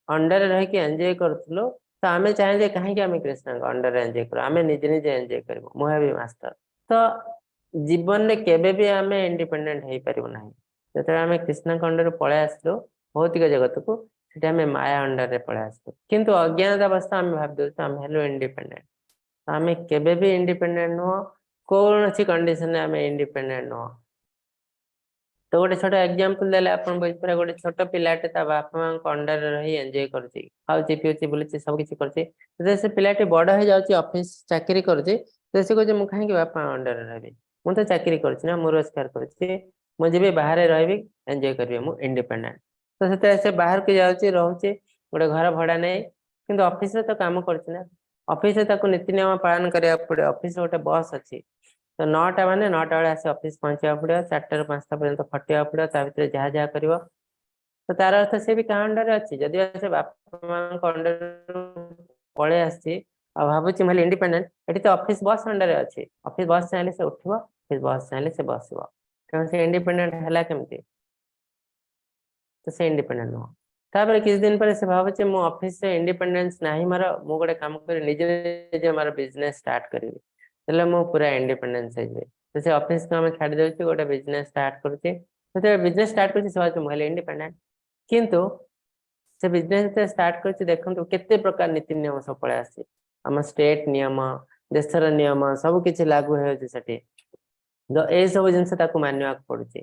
अंडर रही एंजॉय करूँ तो आम चाहे कहीं आम कृष्णा अंडर एंजॉय करूँ आम निजे निजे एंजॉय करूँ मुझे मास्टर तो जीवन में केबे भी आम इंडिपेंडेंट हो पारू ना जो आम कृष्णा अंडर पलि आसलु भौतिक जगत को आम माया अंडर रे पलि आसलु किंतु अज्ञानता अवस्था आम भाव दे आम हेलु इंडिपेंडेंट आम केबे भी इंडिपेंडेंट नुह कौन सी कंडीशन आम इंडिपेंडेंट नुह तो गोटे छोट एग्जांपल देले अपन बुझिपारे गोटे छोट पिलाटे ता बापा मां अंडर रही एंजॉय करूची खाऊची पीऊची बुलुची सब किछि करूची तो से पिलाटी बड़ हो जाउची ऑफिस चाकरी करूची तो से कहूचे मु काहे कि बापा अंडर रहबी मु तो चाकरी करूची ना मु रोजगार करूची मु जेबे बाहर रहबी एंजॉय करबी मु इंडिपेंडेंट तो से बाहर के जाउची रहउची गोटे घर भड़ा नै किंतु ऑफिस रे तो काम करची ना ऑफिस रे ताको नीति नियम पालन करिया पड़े ऑफिस रे गोटे बॉस अछि तो 9टा माने 9टा बेले आसी ऑफिस पहुंचा पड़े 4टा ରୁ 5ଟା पर्यंत खटिया पड़े ता भीतर जहाँ जहाँ करिवो तो तार अर्थ से भी कहाँ अंडर अच्छी जदि से बापा मां अंडर पळे आसी आ भाबुची मैले इंडिपेंडेंट एठी तो ऑफिस बॉस अंडर अच्छी ऑफिस बॉस चाहे से उठिबो ऑफिस बॉस चाहे से बसिबो कारण से इंडिपेंडेंट हला केमती तो से इंडिपेंडेंट नो तापर किछ दिन पर से भाबुची मो ऑफिस से इंडिपेंडेंस नाही मारो मो गोटे काम कर निजे निजे मारो बिजनेस स्टार्ट करिवि तेले मो पूरा इंडिपेंडेंस है तो से ऑफिस को हम छाड़ देउची गोटे बिजनेस स्टार्ट करछि तो बिजनेस स्टार्ट करछि से बात मैले इंडिपेंडेंट किंतु से बिजनेस स्टार्ट करछि देखंतु केते प्रकार नीति नियम सब पळे आसी हम स्टेट नियम देशर नियम सब किछि लागू होय सेठी तो ए सब जिंस ताको मानवा पड़ुछि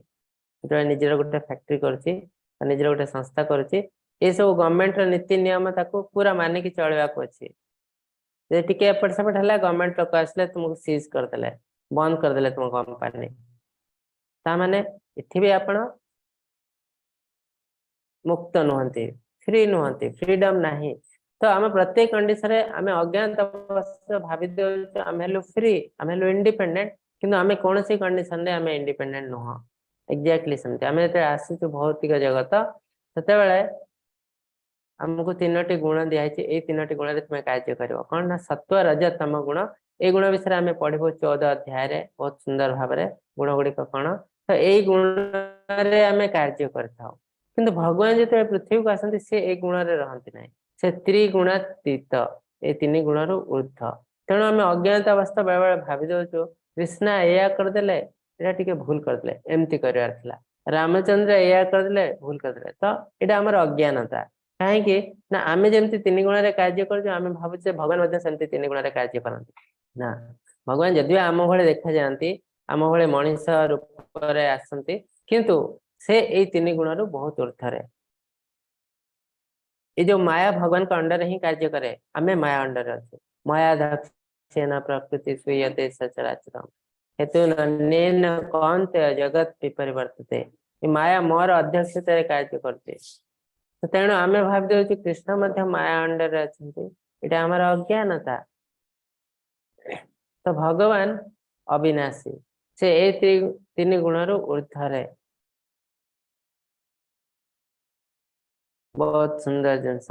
तो निजर गोटे फैक्ट्री करछि निजर गोटे संस्था करछि ए सब गवर्नमेंट नीति नियम ताको पूरा माने कि चलवा को अछि जे टिके एपट सेपट हला गवर्नमेंट लोक आसले तुमको सीज कर देले बंद कर देले तुम कंपनी ता माने इथि भी आपण मुक्त नुहंती फ्री नुहंती फ्रीडम नाही तो आम प्रत्येक कंडीशन रे आम अज्ञात अवस्था भाभी दे आम हेलु फ्री आम हेलु इंडिपेंडेंट किंतु आम कौन सी कंडीशन रे आम इंडिपेंडेंट नुह एक्जाक्टली सेमती आम जे आसीचु भौतिक जगत सेते बेले हमको 3टी गुण दिखाई ए 3टी गुण रे तुम कार्य करिवो कोन ना सत्व रज तम गुण ए गुण विषय आम पढ़िबो 14 अध्याय रे बहुत सुंदर भाव रे गुण गुडी कोन तो ए गुण रे आम कार्य करथाओ किंतु भगवान जते पृथ्वी को आसंती से ए गुण रे रहंती नै से त्रिगुणातीत ए 3 गुण रु ऊर्ध्व तेणु आम अज्ञात अवस्था बेले बेले भाभी दउछु कृष्णा एया कर देले एटा टिके भूल कर देले एम्ति करिवार थिला रामचंद्र एया कर देले भूल कर देले तो एटा हमर अज्ञानता काहे कि ना आमे जेमति 3 गुण रे कार्य करजो आमे भाबुचे भगवान मध्ये सेमति 3 गुण रे कार्य करंती ना भगवान जदियो आम भळे देखा जानती आम भळे मनुष्य रूप रे आसंती किंतु से ए 3 गुण रु बहुत ऊर्ध्व ये जो माया भगवान का अंडर ही कार्य करे आमे माया अंडर अच्छे माया दक्षिण प्रकृति सुयते सचराचरम हेतु नन्नेन कौन्ते जगत परिवर्तते ये माया मोर अध्यक्षता कार्य करते तो तेणु आमे भाव दे कृष्ण मध्य माया अंडर अच्छे एटा हमर अज्ञानता तो भगवान अविनाशी से ए 3 गुण रु ऊर्ध्व बहुत सुंदर जिनस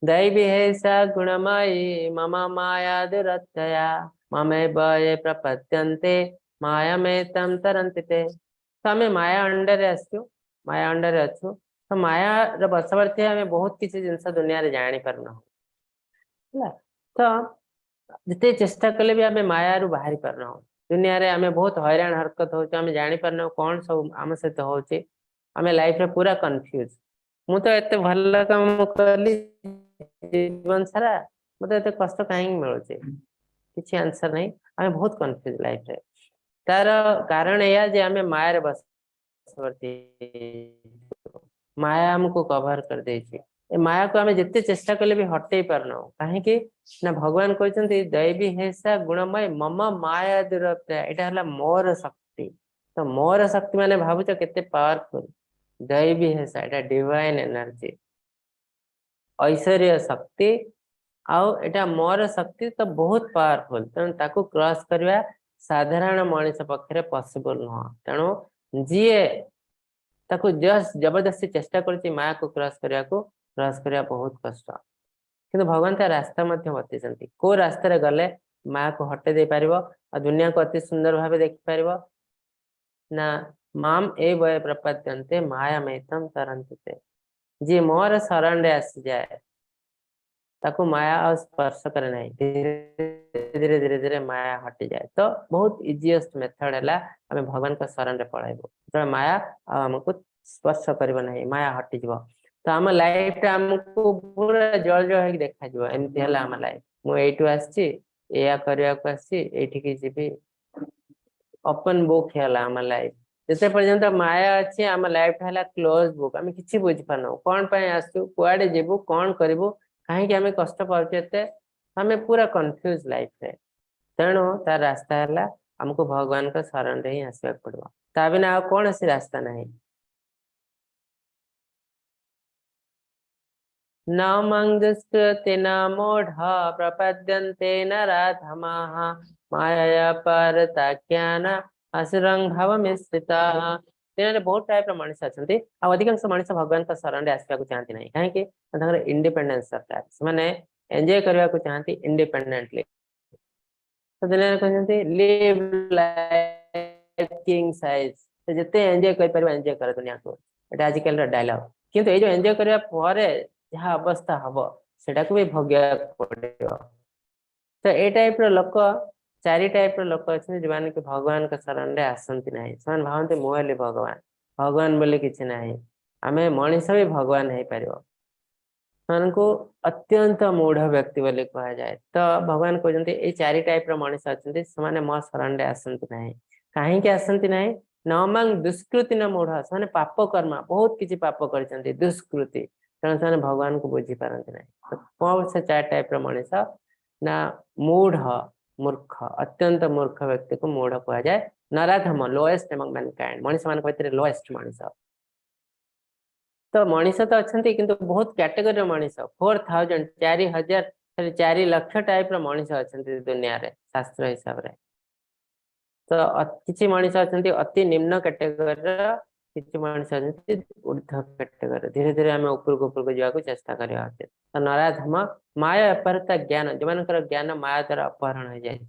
दैवी है सा गुणमयी मम माया दुरत्यया ममे ये प्रपद्यन्ते माया में तम तरंति ते तो हमें माया अंडर आसु माया अंडर अच्छु तो माया रे बसवर्ती हमें बहुत किसी जिनस दुनिया रे जानि परना होला तो जते चेष्टा कले भी हमें माया रु बाहरी परना दुनिया रे हमें बहुत हैरान हरकत होचे हमें जानि परना कौन सब आम सहित होचे हमें लाइफ रे पूरा कंफ्यूज मु तो एते भल काम करली जीवन सारा मते एते कष्ट काहे मिलुचे किछि आंसर नहीं हमें बहुत कंफ्यूज लाइफ रे तार कारण या जे हमें माया रे बसवर्ती माया हमको कवर कर देछि ए माया को हमें जिते चेष्टा कले भी हटै परनो काहे कि ना भगवान कहचंती दैवी हेसा गुणमय मम माया दुरत्या एटा हला मोर शक्ति तो मोर शक्ति माने भाबुच केते पावरफुल दैवी हेसा एटा डिवाइन एनर्जी ऐश्वर्य शक्ति आउ एटा मोर शक्ति तो बहुत पावरफुल तेणु ताकू क्रॉस करवा साधारण मनुष्य पक्षरे पॉसिबल नुह तेणु जीए ताकू जस्ट जबरदस्ती चेष्टा करछि माया को क्रॉस करवा बहुत कष्ट किंतु भगवान ता रास्ता मध्य बतैछंती को रास्ता रे गले माया को हटे दे पारिबो और दुनिया को अति सुंदर भाव देखि पारिबो ना माम ए वय प्रपद्यन्ते माया मैतम तरन्ते जी मोर शरण रे आसी जाए ताको माया और स्पर्श करे नहीं धीरे धीरे माया हटि जाए तो बहुत इजीएस्ट मेथड है हमें भगवान का शरण रे पड़ाइबो तो माया हमको स्पर्श करिबो नहीं माया हटि जीवो तो हम लाइफ टा हमको पूरा जल जल होके देखा जीवो एमती हला हम लाइफ मु एटू आसी एया करिया को आसी एठी की जीबी ओपन बुक हला हम लाइफ जते पर्यंत माया अछि हम लाइफ हला क्लोज बुक हम किछि बुझ पानो कोन पय आसु कुआडे जेबु कोन करिवु कहीं आम कष्ट पाते आम पूरा कन्फ्यूज लाइफ रे तेणु तार रास्ता है हमको भगवान का शरण रे ही आसवा पड़ो ता बिना आ कौन सी रास्ता नहीं न मंगस्कृति न मूढ़ प्रपद्यन्ते नराधमाः माया परता ज्ञान असुरंग भाव मिश्रिता बहुत टाइप मनीष अच्छा अधिकांश मनीष भगवान का शरण आसवा चाहती ना कहीं इंडिपेंडेंस दरकार से एंजॉय करने को चाहती इंडिपेंडेंटली तो कहते लिव लाइफ किंग साइज जिते एंजॉय कर पार एंजॉय कर दुनिया को एटा आजिकल डायलॉग किंतु ये जो एंजॉय करने पर जहाँ अवस्था हम सेटा को भी भोग्या पड़ो तो ये टाइप लोक चारि टाइप लोक अच्छे जो मैंने भगवान का शरण रे आसती ना से भावते मुझे भगवान भगवान बोले किसी ना आम मनीष भी भगवान हो पार को अत्यंत मूढ़ व्यक्ति बोले कह जाए तो भगवान कहते ये चारि टाइप मनीष अच्छा से मो शरण रे आसती ना कहीं आसती ना नमंग दुष्कृति न मूढ़ से पाप कर्म बहुत किसी पाप कर दुष्कृति तेणु से भगवान को बुझी पारती ना तो कौन से चार टाइप मनीष ना मूढ़ मूर्ख अत्यंत मूर्ख व्यक्ति को मूढ़ कह जाए नराधम लोएस्ट एमंग मैनकाइंड मनीष मान भीतर लोएस्ट मनीष तो मनीष तो अच्छा किंतु बहुत कैटेगरी मनीष 4000 4000 4 लाख टाइप मनीष अच्छा दुनिया रे शास्त्र हिसाब रे तो किसी मनीष अच्छा अति निम्न कैटेगरी किसी मनीष अच्छा ऊर्ध्व कैटेगरी धीरे धीरे आम ऊपर जावाक चेष्टा करवा उचित तो नराधम माया अपहरता ज्ञान जो मान ज्ञान माया द्वारा अपहरण हो जाए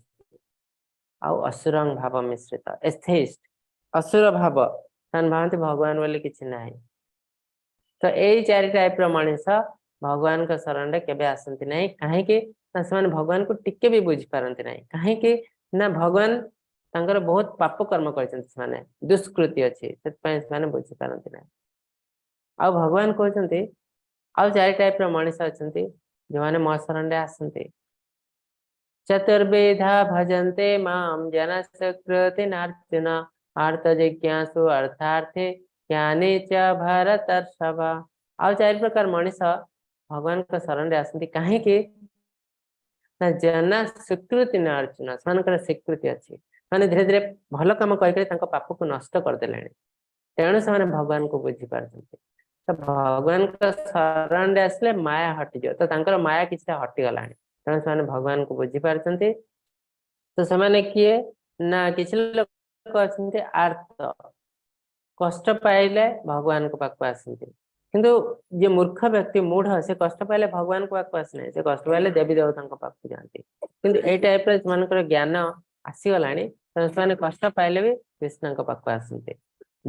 असुरंग भाव मिश्रित एस्थेइस्ट असुर भाव भावती भगवान बोले किसी ना तो यही चारि टाइप मनीष भगवान का शरण रे केबे आसंती नहीं कहीं भगवान को टिके भी बुझी पारती ना कहीं ना भगवान तांकर बहुत पाप कर्म कर दुष्कृति अच्छी से बुझी पारती ना आ भगवान कहते आउ चारि टाइप मनीष अच्छा जो मैंने मो शरण रे आसंती चतुर्विधा भजन्ते माम जन सकृति नार्जुन अर्थ जिज्ञासु अर्थार्थे ज्ञानी च भरतर्षभ आउ चारि प्रकार मनीष भगवान का शरण रे आसंती कहीं ना जना स्वीकृति न अर्जुन से स्वीकृति अच्छी मैंने धीरे धीरे भल कम कह पाप को नष्ट करदे तेणु से भगवान को बुझी पार्टी तो भगवान का शरण रे आसले माया हटिज तो माया किसी हटिगला तेणु से भगवान को बुझी पार्टी तो से किए ना किसी लोग अच्छा आर्त कष्ट पाइले भगवान को पाक आसती किंतु जे मूर्ख व्यक्ति मूढ़ से कष्ट पाइले भगवान को पाक आसना से कष्ट पाइले देवी देवता पाक जाती किंतु ए टाइप रे ज्ञान आसीगला से कष्ट पाइले भी कृष्ण पाक आसते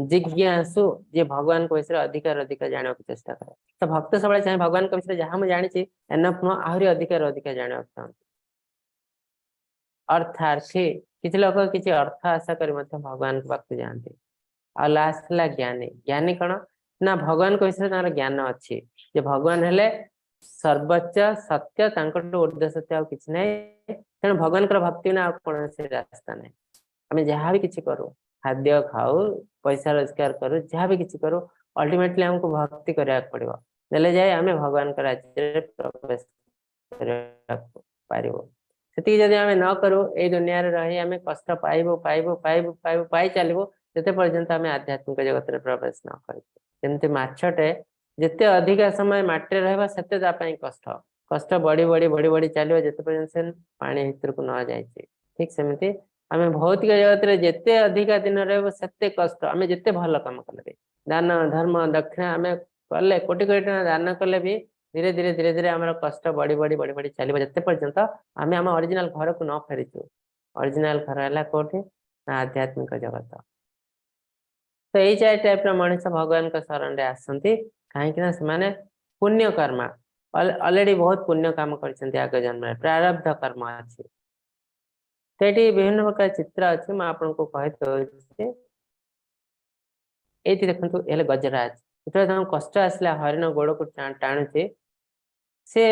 जिज्ञासु जे भगवान को विषय अधिकार अधिकार जाना चेष्टा करे तो भक्त सब चाहे भगवान विषय जहाँ मुझे जानी एनफ नुह आहरी अधिकार अधिकार जाना चाहते अर्थार्थी किसी लोग किसी अर्थ आशा कर भगवान को पाक जाती आ लास्ट है ज्ञानी ज्ञानी कौन ना भगवान को विषय ज्ञान अच्छी जे भगवान हेले सर्वोच्च सत्य ऊर्ध्व सत्य किसी ना तेणु भगवान भक्ति ना कौन से रास्ता ना आम जहाँ भी किसी करूँ खाद्य खाऊ पैसा रोजगार करूँ जहाँ भी किसी करूँ अल्टीमेटली हमको भक्ति करने पड़ो नेले जाए आम भगवान राज्य प्रवेश पार से जब आम न करूँ ये दुनिया रही आम कष्ट पाइबू पाइबू पाइबू पाइबू पाई चलू जिते पर्यंत आम आध्यात्मिक जगत में प्रवेश न करते मछटे जिते अधिका समय माटे रहा से कष्ट कष्ट बढ़ी बढ़ी बढ़ी बढ़ी चलो जिते पर्यंत से पानी भीतर को न जाए ठीक सेमती आम भौतिक जगत में जिते अधिका दिन रते कष्ट आम जिते भल कम कले दान धर्म दक्षिणा आम कले कोटि कोटि टका दान कले भी धीरे धीरे धीरे धीरे आम कष्ट बढ़ी बढ़ी बढ़ी बढ़ी चलो जिते पर्यंत आम आम ओरिजिनल घर को न फेरीचु ओरिजिनल घर है कौटी ना आध्यात्मिक जगत। तो यही चार टाइप मनीष भगवान शरण आसती कहीं से पुण्य कर्म अलरेडी बहुत पुण्य काम कर आग जन्म प्रारब्ध कर्म अच्छी। तो ये विभिन्न प्रकार चित्र अच्छी मुझे आपको कही ये देखो ये गजराज जो कष्ट आसला हरिण गोड़ को टाणुचे से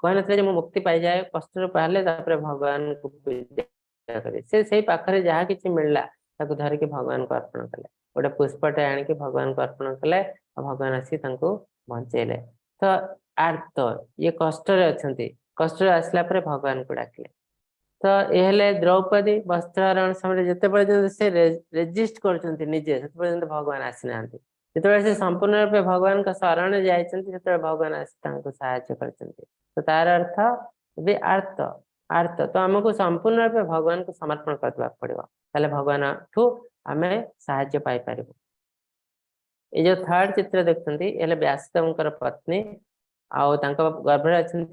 कहन मुक्ति पाई जाए कष्ट पाले भगवान को पूजा करे से पाखे जहाँ कि मिलला धरिकी भगवान को अर्पण कले गोटे पुष्पटे आणिक भगवान को अर्पण कले भगवान आसी बचेले। तो आर्त ये कष्ट अच्छा कष्ट आसला भगवान को डाकिले। तो ये द्रौपदी वस्त्रहरण समय जिते पर्यटन से रेजिस्ट करजे से भगवान आसी ना जो संपूर्ण रूप भगवान का शरण जाते भगवान आसी साहाय्य कर। तो तार अर्थ भी आर्त आर्त तो आमको संपूर्ण रूप भगवान को समर्पण करने पड़ो ताले भगवान ठू आम साहाय्य पाई पार। ये जो थर्ड चित्र देखते ये व्यासदेव पत्नी आउ गर्भरे अच्छा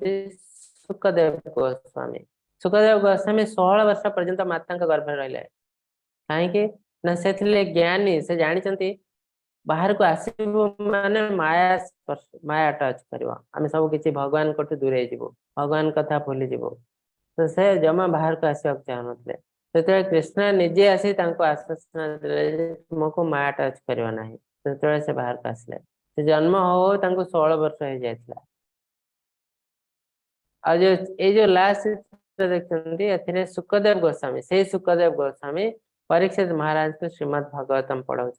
सुखदेव गोस्वामी। सुखदेव गोस्वामी 16 वर्ष पर्यंत माता गर्भ रही कहीं से ज्ञानी से जानी बाहर को आस माने माया माया टच कर आम सब किसी भगवान को दूरे जीवु भगवान कथा भूली जीवु। तो से जमा बाहर को आसवा चाहूले से कृष्ण निजे आसी आश्वासन तुमको माया टच करना ना तो से बाहर को आसले से जन्म हो 16 वर्ष हो जाता। आज ये जो लास्ट देखते सुखदेव गोस्वामी से सुखदेव गोस्वामी परीक्षित महाराज को श्रीमद भागवतम पढ़ाऊँ।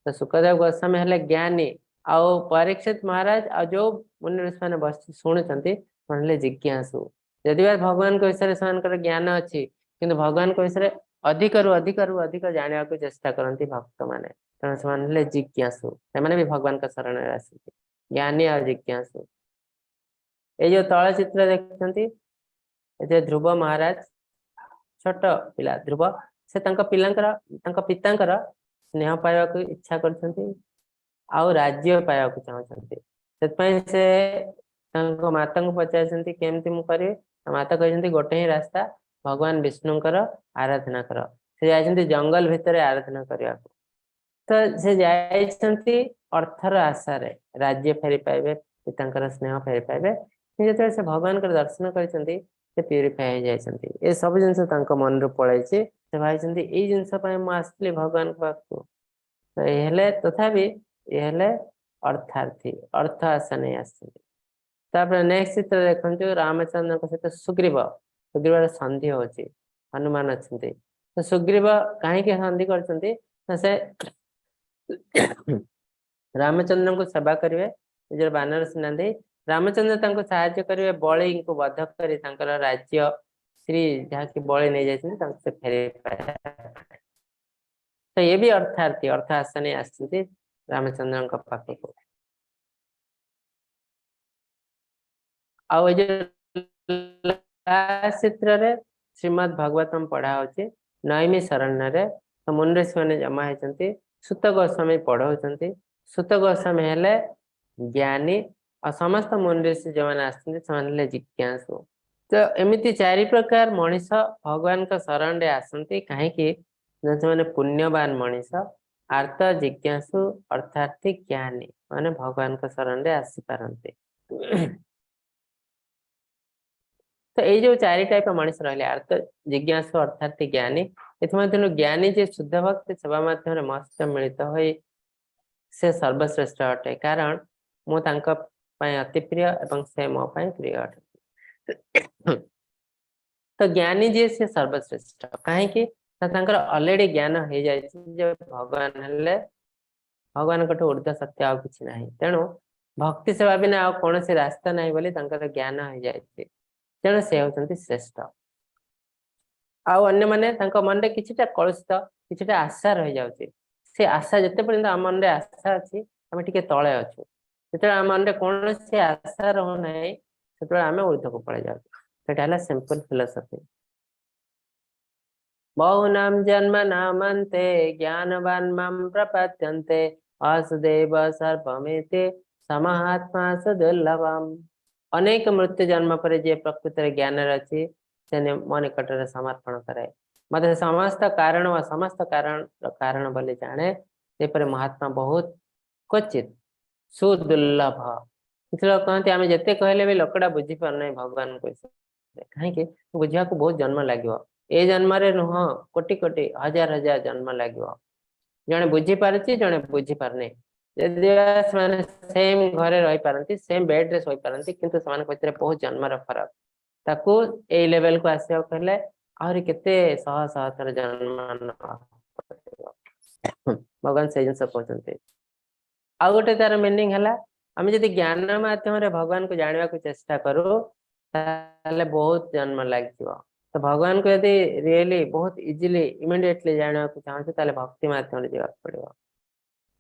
तो सुखदेव गोस्वामी हेले ज्ञानी आउ परीक्षित महाराज आ जो मुनि ऋषि मैंने बस शुणुंट जिज्ञासु यदि भगवान को विषय से ज्ञान अच्छी किंतु भगवान को विषय अधिक रु अधिक रु अधिक जाना को चेष्टा करती भक्त मैंने तेणु से जिज्ञासु से भी भगवान का शरण आसती ज्ञानी और जिज्ञासु। ये जो तल चित्र देखते ध्रुव महाराज छोट पिला ध्रुव से पिता स्नेह पाइबा को इच्छा कर राज्य पाइबा चाहते से माता को पचार केमती मुझे माता कहते गोटे ही रास्ता भगवान विष्णुकर आराधना कर से जाइए जंगल भितर आराधना करने को। तो से जाइए अर्थर आशा राज्य फेरी पाइबे पिता स्नेह फेरी पाइबे जो से भगवान का दर्शन कर प्यूरीफाई हो जाती ये सब जिनस मन रू पलैसे से भाई यही जिनस आसली भगवान पाखु। तो ये तथापि ये अर्थार्थी अर्थ आशा नहीं आसपर। नेक्स्ट चित्र देखो रामचंद्र सहित सुग्रीव सुग्रीव संधि हो हनुमान अच्छा। तो सुग्रीव कहीं संधि कर रामचंद्र को सेवा करेंगे निजर बानर सेना दे रामचंद्र साहाय्य करेंगे बलि को वध कर राज्य श्री जहाँ की बलि नहीं जाते फेरे। तो ये भी अर्थार्थी अर्थ आशा नहीं आसती रामचंद्र पाखक। चित्र श्रीमद भागवतम पढ़ा हो नैमी शरण्य। तो मुनि ऋषि मैंने जमा होती सुत गोस्वामी पढ़ाऊँ सुत गोस्वामी हेले ज्ञानी और समस्त मुनि ऋषि जो मैंने आसते जिज्ञासु। तो एमती 4 प्रकार मनीष भगवान का शरण आसती कहीं जो पुण्यवान मनीष आर्त जिज्ञासु अर्थार्थी ज्ञानी माने भगवान का शरण आसी पारती। तो ये जो 4 टाइप मनीष रहे आर्त जिज्ञासु अर्थार्थी ज्ञानी इतमध्य ज्ञानी जे शुद्ध भक्त सेवा माध्यम मस्त मिलित हो से सर्वश्रेष्ठ अटे कारण मु अति प्रिय एवं से मो प्रिय अटे। तो ज्ञानी जी से सर्वश्रेष्ठ कहीं अलरेडी ज्ञान हो जाए भगवान हेले भगवान ऊर्ध्व सत्य आ कि ना तेणु भक्ति सेवा बिना आ कौन रास्ता ना बोली ज्ञान हो जाए तेणु से होती श्रेष्ठ। आने मैंने मन में किसी कलुषित किसी आशा रही जाऊँगी से आशा जिते पर्यंत आम मन में आशा अच्छी आम टे तले अच्छु जो आम मन में कौन आशा रोना से आम ऊर्ध्व को पड़े जाए सिंपल फिलोसफी। बहुनाम जन्म नामन्ते ज्ञानवान मां प्रपद्यन्ते वासुदेव सर्वमेते समात्मा सुदुर्लभम अनेक मृत्यु जन्म पर जे प्रकृत ज्ञान अच्छी से मो निकट समर्पण करे मत समस्त कारण व समस्त कारण कारण बोली जाने से महात्मा बहुत क्वचित सुदुर्लभ किसी लोग कहते आम जिते कहले भी लोकटा बुझी पारना भगवान को कहीं बुझा को बहुत जन्म लगे ए जन्म नुह कोटि कोटि हजार हजार जन्म लगे जड़े बुझी पारे जड़े बुझी पारने सेम घरे रही पारती सेम बेड रे सोई पारती किंतु से बहुत जन्मर फरक ताकू ए लेवल को आसवा कहले आहरी केते शह शह थर जन्म भगवान से जिन कहते आ गोटे तार मीनिंग है आम जब ज्ञान माध्यम भगवान को जानवा को चेष्टा करूँ बहुत जन्म लग तो भगवान को यदि रियली बहुत इजिली इमिडिएटली जानवा को चाहते भक्ति माध्यम जावाक पड़ो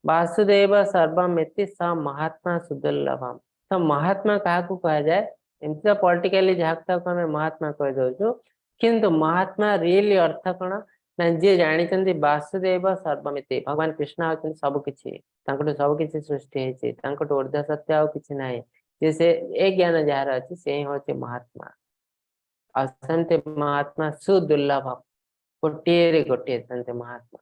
वासुदेव सर्वमिति स महात्मा सुदुर्लभम तो महात्मा क्या कह जाए एमती तो पॉलिटिकली जहाँ आम महात्मा कह दौ किंतु महात्मा रियली अर्थ कौन ना जी जानी वासुदेव सर्वमिति भगवान कृष्ण होती सबकि सबकि सृष्टि होती ऊर्ध्व सत्य आ कि ना जी से ए ज्ञान जार अच्छी से हूँ महात्मा असंत महात्मा सुदुर्लभ गोटे गोटे संत महात्मा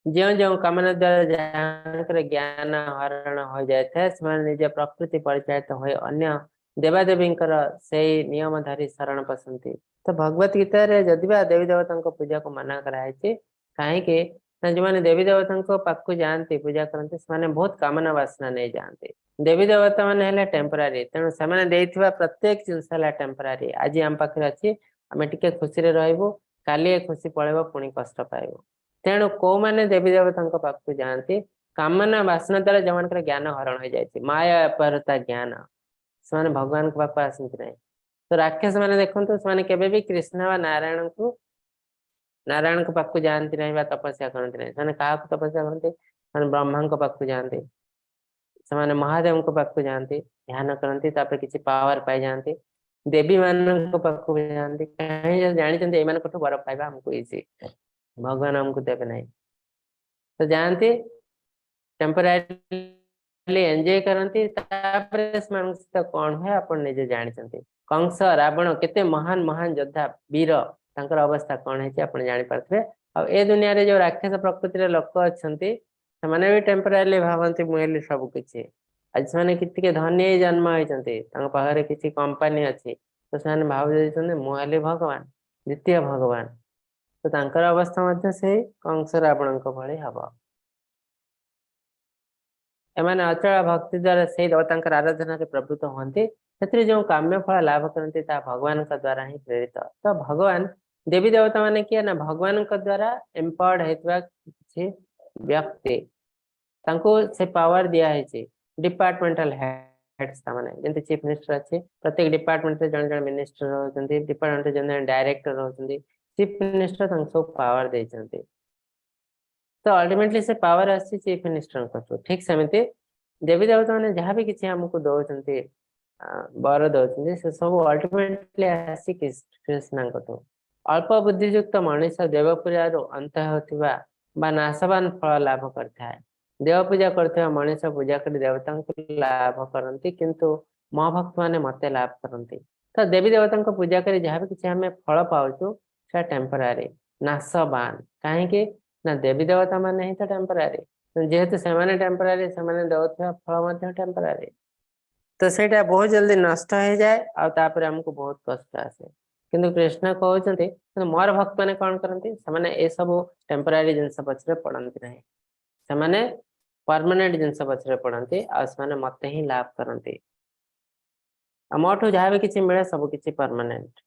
जो जो कामना द्वारा ज्ञान हरण हो जाए निज प्रकृति परिचालित हो अन्य देवादेवी से नियम धरी शरण पसंती तो भगवत गीता जदि देवी देवता पूजा को मना कराई कहीं जो मैंने देवी देवता पाक जाती पूजा करते बहुत कामना वासना नहीं जाती देवी देवता मैंने टेम्परारी तेणु से प्रत्येक जिनस टेम्परारी आज आम पाखे अच्छी आम टे खुशी रही काली खुशी पलैब पुणी कष्ट पाइब तेणु कौ मैंने देवी देवता पाक जाती कामना वासना द्वारा जो ज्ञान हरण हो जाए माया अपहृता ज्ञान से भगवान पाक आसती ना तो राक्षस मैंने देखते से कृष्ण व नारायण को पाक जाती ना तपस्या करती ना क्या तपस्या करते ब्रह्मा को पाक जाती से महादेव को पाक जाती ध्यान करती किसी पावर पाई जाती देवी मान पाक जाती कहीं जानते ये वर पाइबा हमको इजी भगवान हमको देवे ना तो जानती टेम्परारी एंजॉय करती कौन है आप निजे जानते कंस रावण केते महान महान योद्धा वीर तांकर अवस्था कौन है आप जापारे आ दुनिया रे जो राक्षस प्रकृति लोक अच्छा से भी टेम्परारी भावती मुझे सबकि आज से धनी जन्म होती किसी कंपनी अच्छी तो से भाव मुझे भगवान द्वितीय भगवान तो तांकर अवस्था से कंस रावण भली हम एमाने अचल भक्ति द्वारा से देवता आराधना प्रवृत्त होती से जो काम्य फल लाभ करती भगवान द्वारा ही प्रेरित तो भगवान देवी देवता माने किए ना भगवान द्वारा एम्पावर्ड होता किसी व्यक्ति से पावर दिखाई डिपार्टमेंटल हेड्स जैसे चीफ मिनिस्टर अच्छे प्रत्येक डिपार्टमेंट जन जन मिनिस्टर रोचे डिपार्टमेंट जन डायरेक्टर रोचे चीफ मिनिस्टर सब पावर देते तो अल्टीमेटली से पावर आसी चीफ मिनिस्टर को ठीक सेमती देवी देवता मैंने जहाँ भी किसी आमको दौरान बर दौरान से सब अल्टीमेटली आसी कृष्ण अल्प बुद्धियुक्त मनुष्य देवपूजा अंत होता नाशवान फल लाभ करता देव पूजा करते मनुष्य पूजा कर देवता लाभ करती किंतु मो भक्त मैंने मत लाभ करती तो देवी देवता पूजा कर जहाँ भी किसी आम फल पाचु से टेम्परारी नाशवान कहीं ना देवी देवता माने ही तो टेम्परारी जेहेतु से टेम्परारी से दौरा फल टेम्परारी तो सेटा बहुत जल्दी नष्ट हो जाए आपर आमको बहुत कष्ट आसे किंतु कृष्ण कहते मोर भक्त मैंने कौन करती से सब टेम्परारी जिनस पछरे पड़ती ना से परमानेंट जिनस पछरे पड़ती आने मत ही लाभ करती मोठू जहाँ भी किसी मिले सब किसी परमानेंट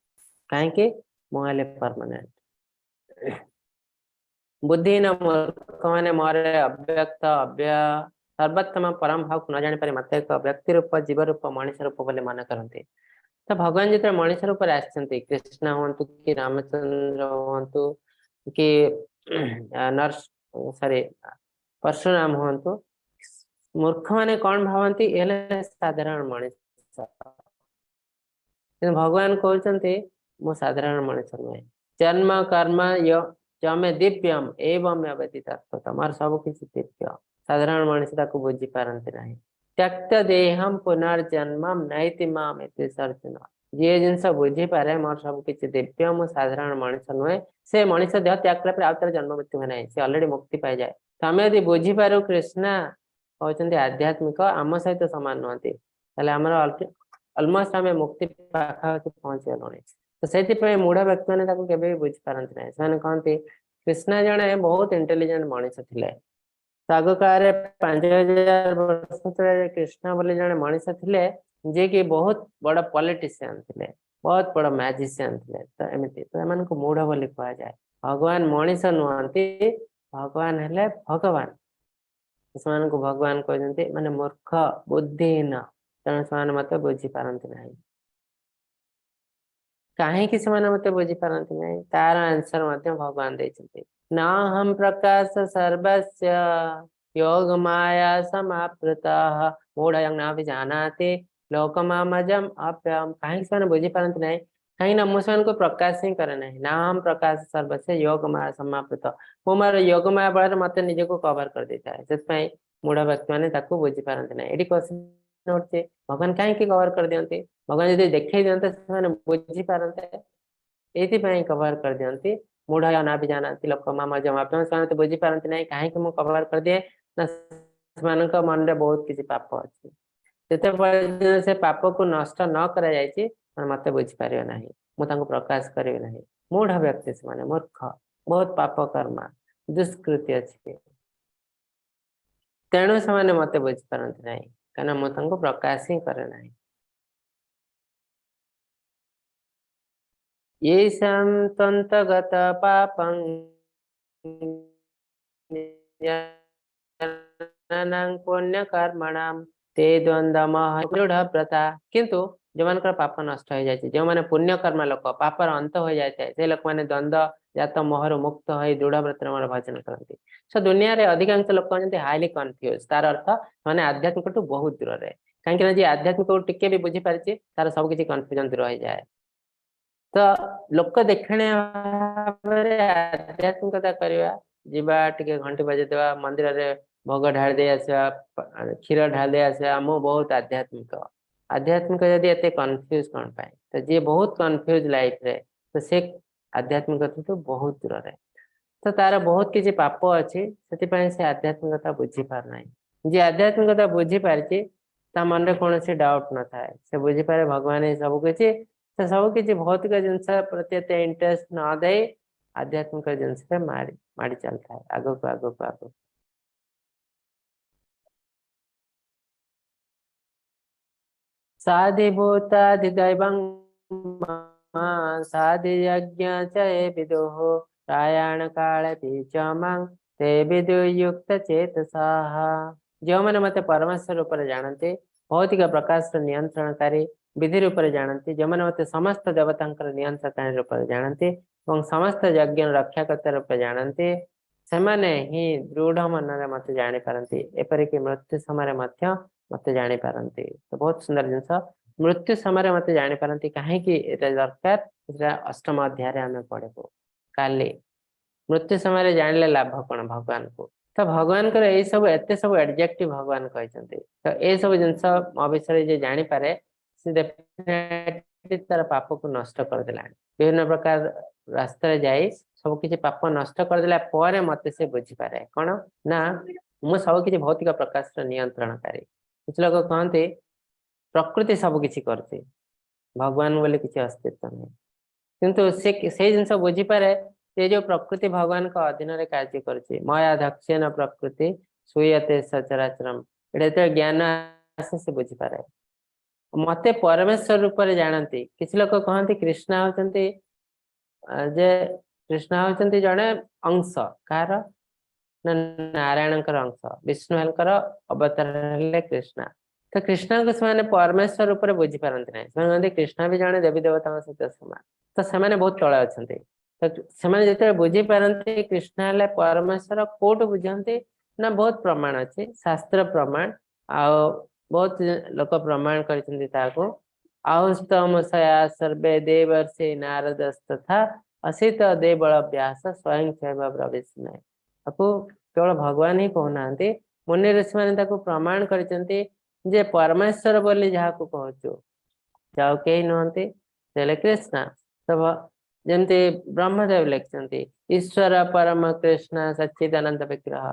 कहीं मुझे परमानेंट बुद्धिहीन मूर्ख मैंने मोर अव्यक्त अव्यय सर्वोत्तम परम भाव को न जानी पारे मत एक व्यक्ति रूप जीव रूप मनुष्य रूप बोले मन करते तो भगवान जो मनुष्य रूप कृष्ण हूँ कि रामचंद्र हूँ कि नर्स सॉरी परशुराम हूँ मूर्ख मैंने कौन भावती साधारण मनुष्य भगवान कहते मु साधारण मनुष्य नुहे जन्म कर्म जमे दिव्यम एवं व्यतीत तमर सब किसी दिव्य साधारण मनुष्य बुझी पारती ना त्यक्त देहम पुनर्जन्म नैति माम इति सर्जुन जी जिनस बुझी पारे मोर सब किसी दिव्य मु साधारण मनुष्य नुहे से मनुष्य देह त्याग कला आउ जन्म मृत्यु हुए ना से अलरेडी मुक्ति पाई जाए तो आम यदि बुझी पारू कृष्णा कहते आध्यात्मिक आम सहित सामान नुहति अलमोस्ट आम मुक्ति पाखापाखि पहुंची गलुणी तो से मूढ़ व्यक्ति मैंने केवे बुझी पारती ना से कहते कृष्णा जड़े बहुत इंटेलिजेंट मनीष थे तो आग काल 5000 वर्ष तले कृष्णा बोले जड़े मनीष थे जे कि बहुत बड़ पॉलिटिशियन थे बहुत बड़ मैजिशियन थे तो एमती तो एम मूढ़ बोली कह जाए भगवान मनीष नुहति भगवान हेले भगवान से भगवान कहते माने मूर्ख बुद्धिहीन तेणु से मत बुझी पारती ना कहीं से मत बुझी पारती ना तार आंसर भगवान देते न हम प्रकाश सर्वस्य योग माया समाप्तः मूढ़ न जानाते लोकमामजम अप्यम कहीं से बुझी पारती ना कहीं ना मुझे को प्रकाश ही करे ना ना हम प्रकाश सर्वस्य योग माया समाप्त मो मोर योग माया बल मत निज को कवर कर देता है से मूढ़ व्यक्ति मैंने बुझी पारती ना ये क्वेश्चन उठे भगवान कहीं कवर कर दिखते भगवान जो देखे दिखते से बुझी पारते ये कवर कर दिखती मूढ़ ना भी जाना लोक मामा जमा तो बुझी पारती ना कहीं मुझे कवर कर दिए ना मन में बहुत किसी पाप अच्छे से पाप को नष्ट न कर मत बुझी पारे ना मुझे प्रकाश करें ना मूढ़ व्यक्ति से माने मूर्ख बहुत पाप कर्मा दुष्कृति अच्छे तेणु से मत बुझी पारती ना कहीं मुझे प्रकाश ही करे ना ये संतगत पापं पुण्य कर्मणाम ते द्वंद्व दृढ़ प्रथा किंतु जो मान पाप नष्ट हो जाए जो मैंने पुण्य कर्म लोक पापर अंत हो जाए से लोक मैंने द्वंद्व जात मोहर मुक्त हो दृढ़ व्रत भजन करती सो दुनिया रे अधिकांश लोक हाईली कन्फ्यूज तार अर्थ मैंने आध्यात्मिक टू बहुत दूर है कहीं जी आध्यात्मिक टिके भी बुझी पारी तार सब किसी कन्फ्यूजन दूर हो जाए तो लोक देखने आध्यात्मिकता करवा जीवा टिके घंटी बजेदेवा मंदिर रे भोग ढाल दे आसवा क्षीर ढाल दे आसवा मु बहुत आध्यात्मिक आध्यात्मिक जदि एते कन्फ्यूज कौन पाए तो जी बहुत कन्फ्यूज लाइफ रे तो से आध्यात्मिकता तो बहुत दूर है तो तार बहुत किसी पाप अच्छी से आध्यात्मिकता बुझी पार ना जी आध्यात्मिकता बुझी पारी मन में कौन डाउट न था से बुझी पारे भगवान ही सब किसी तो सब किसी भौतिक जिनस प्रति इंटरेस्ट न दे आध्यात्मिक जिनस माड़ी चलता है आग को आग को आग साधिभूताधिदैवं साधियज्ञ च ये विदुः प्रयाण काले च मां ते विदुयुक्त चेतसाः जो मैंने मत परमेश्वर रूप जानते भौतिक प्रकाश नियंत्रणकारी विधि रूप जानते जो मैंने मत समस्त देवता नियंत्रणकारी रूप जानते समस्त यज्ञ रक्षाकर्ता रूप जानते से ही दृढ़ मन मत जापारती एपरिक मृत्यु समय मत जापारती तो बहुत सुंदर जिनस मृत्यु समय मत जापारती कहीं दरकार अष्टम अध्याय आम पढ़ू काली मृत्यु समय जान लाभ कौन भगवान को तो भगवान सब एत सब एडजेक्टिव भगवान कहते तो ये सब जिनस मो विषय जानीपे तार पाप को नष्ट करदेला विभिन्न प्रकार रास्ता जाई सब किसी पाप नष्ट करदेला मत से बुझीपारे कौन ना मु सब किसी भौतिक प्रकाश नियंत्रणकारी कुछ लोग कहते प्रकृति सब किसी करती भगवान बोले किसी अस्तित्व नहीं किंतु से जिनस बुझीपारे ये जो प्रकृति भगवान का अधीन रे कार्य करछि माया दक्षेण प्रकृति सुयते सचराचरम एटा ज्ञान आसे से बुझी पारे मते परमेश्वर रूप रे जानती किछ लोक कहନ୍ତି कृष्ण होचंती जे कृष्ण होचंती जणे अंश कार नारायण अंश विष्णु अवतार हेले कृष्ण तो कृष्ण को से परमेश्वर रूप रे बुझी पारंती नै से कृष्ण भी जणे देवी देवता सहित समान तो से बहुत तळे अछंती तो से बुझी पारती कृष्ण हेले परमेश्वर कोट बुझाते ना बहुत प्रमाण अच्छे शास्त्र प्रमाण आ बहुत लोक प्रमाण करस्तम सया सर्वे देवर्षि नारद तथा असित देवल व्यास स्वयं शैव ब्रविस्मय। आपको केवल भगवान ही कहना मुनि ऋषि मैंने प्रमाण करते जे परमेश्वर बोली जहाँ को कहचु जाओ कई नुहति कृष्ण तो जमती ब्रह्मदेव लिखते ईश्वर परम कृष्ण सच्चिदानंद विग्रह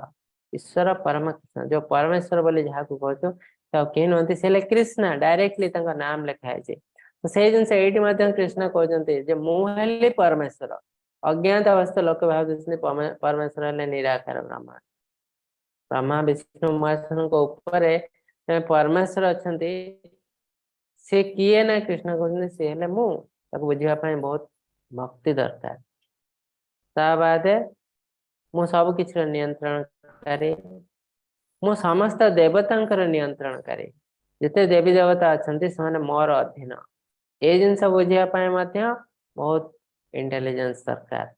ईश्वर परम कृष्ण जो परमेश्वर बोली जहाँ को कहचु तो कई नुहति से कृष्ण डायरेक्टली नाम लिखाई तो से जिन ये कृष्ण कहते मुझे परमेश्वर अज्ञात अवस्था लोक भाव परमेश्वर हेले निराकार ब्रह्मा ब्रह्मा विष्णु महेश्वर ऊपर परमेश्वर अच्छा सी किए ना कृष्ण कहते सी हेले मु बुझापी बहुत भक्ति दरकार ता बाद मु सब किसी नियंत्रण करे मु समस्त देवता नियंत्रण करे जिते देवी देवता अच्छा से मोर अधीन ये जिनस बुझापी बहुत इंटेलिजेंस दरकार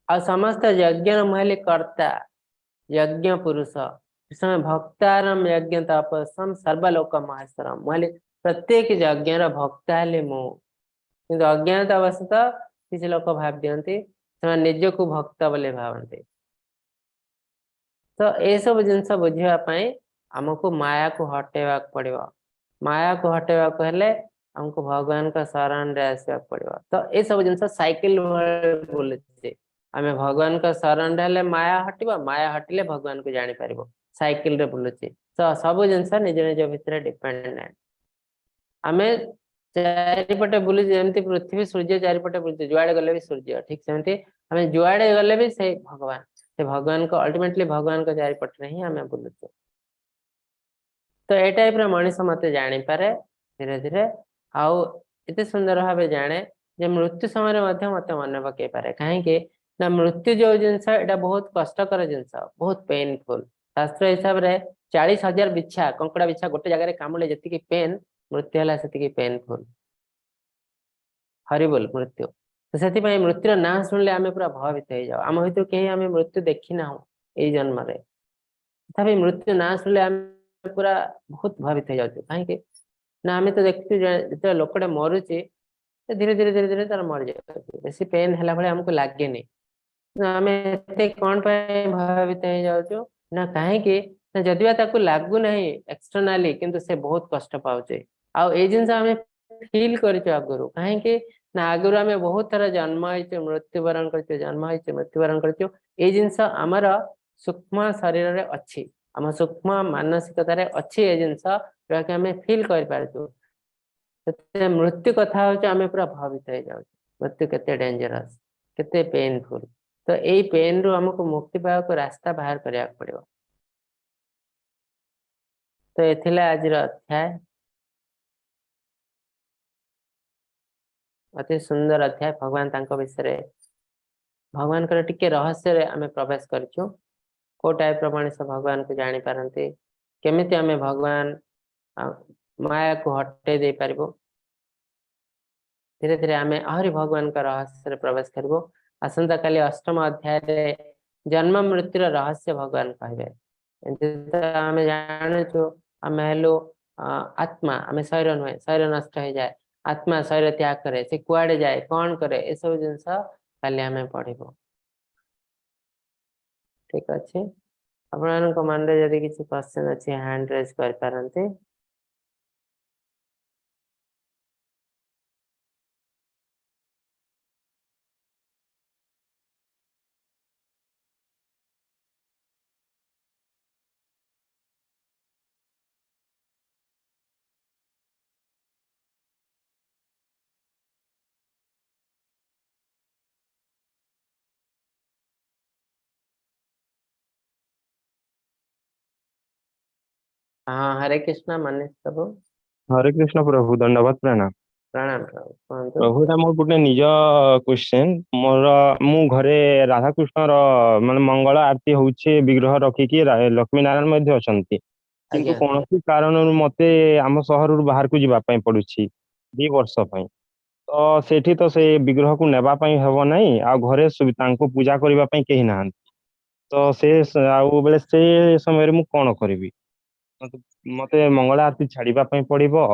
आ समस्त यज्ञ मुझे कर्ता यज्ञ पुरुष भक्तारम यज्ञ तपस्म सर्वलोक महेश्वरम मुझे प्रत्येक यज्ञ भक्ता हेले मु किंतु अज्ञात अवस्था किसी लोक भाव दियंती निज को भक्त बोले भावते तो ये सब जिनस बुझापी आमको माया को हटेवा पड़ो माया को हटेवा हेले हमको भगवान का शरण रे आसवा पड़ो तो ये सब जिन साइकिल बोले आम भगवान का शरण रे माया हटवा माया हटिले भगवान को जानी पार साइकिल रे बुलुचे तो सब जिनस निज निज भितर डिपेंडेंट आम चारिपटे बुलूचे जमी पृथ्वी सूर्य चारिपटे बुलूचे जुआड़े गले भी सूर्य ठीक सेमती आम जुआड़े गले भी से भगवान से भगवान को अल्टीमेटली भगवान को चारिपटे ही आम बुलुचे तो ये टाइप मनीष मत जानीपे धीरे धीरे आउ एत सुंदर भाव जाने जे मृत्यु समय मत मन पकई पारे कहीं ना मृत्यु जो जिनस यहाँ बहुत कष्टकर जिनस बहुत पेनफुल शास्त्र हिसाब से 40,000 बिछा कंकड़ा बिछा गोटे जगह कामुड़े जी पेन मृत्यु है से पेनफुल हरिबल मृत्यु तो से मृत्युर ना शुणिले आम पूरा भयभीत हो जाओ आम भर कहीं आम मृत्यु देखी ना ये जन्म तथा मृत्यु ना शुणिले आम पूरा बहुत भयभीत हो जाऊँ कहीं ना आम तो देखु जो लोकटे मरुचे धीरे धीरे धीरे धीरे तार मरी जाए बेसी पेन है भाई आमको लगे आम कौन भयभीत हो जाऊँ ना कहीं ना जदिवा लगुना एक्सटर्नाली किंतु से बहुत कष्ट पाचे आउ ये जिन आम फील कर आगुरी कहीं ना आगुरी आम बहुत थर जन्म हो मृत्युवरण कर जन्म हो मृत्युवरण कर जिनस आमर सूक्ष्म शरीर में अच्छी आम सूक्ष्म मानसिकतार अच्छी ये जिनस जोकि आम फील कर मृत्यु कथा हूँ आम पूरा भयभीत हो जाऊँ मृत्यु केते डेंजरस केते पेनफुल तो यही पेन रु आमको मुक्ति पाक रास्ता बाहर करने पड़ो तो ये आज अध्याय अति सुंदर अध्याय भगवान विषय भगवान टिके रहस्य आम प्रवेश करचु को टाइप मनीष भगवान को जानी पारती केमिति आम भगवान माया को हटे दे पार धीरे धीरे आम आहरी भगवान का रहस्य प्रवेश करूँ आसंता काली अष्टम अध्याय जन्म मृत्युर रहस्य भगवान कहे आम जानूँ आम हेलु आत्मा आम शरीर नुहे शरीर नष्ट हो जाए आत्मा शरीर त्याग करे से कुआड़े जाए कौन करे ये सब जिनस काली आम पढ़ू ठीक अच्छे आपण मन में जदि किसी क्वेश्चन अच्छी हैंड रेज कर पारंते हाँ हरे कृष्णा मनीष प्रभु हरे कृष्ण प्रभु दंडवत प्रणाम प्रणाम प्रभु कहतु प्रभु एटा मोर गोटे निज क्वेश्चन मोर मु घरे राधा कृष्ण माने मंगल आरती होउछे विग्रह रखिकी लक्ष्मी नारायण मध्ये अछंती किंतु आज्ञा कौन कारण मते आम शहर बाहर को जीवा पई पडुछि 2 वर्ष पई तो सेठी तो से विग्रह को नेबा पई हेबो नाही आ घरे तांको पूजा करबा पई केही नाहन तो से आउ बेले से समय रे मु कोन करबी मते मंगल आरती छाड़ीबा पई पड़िबो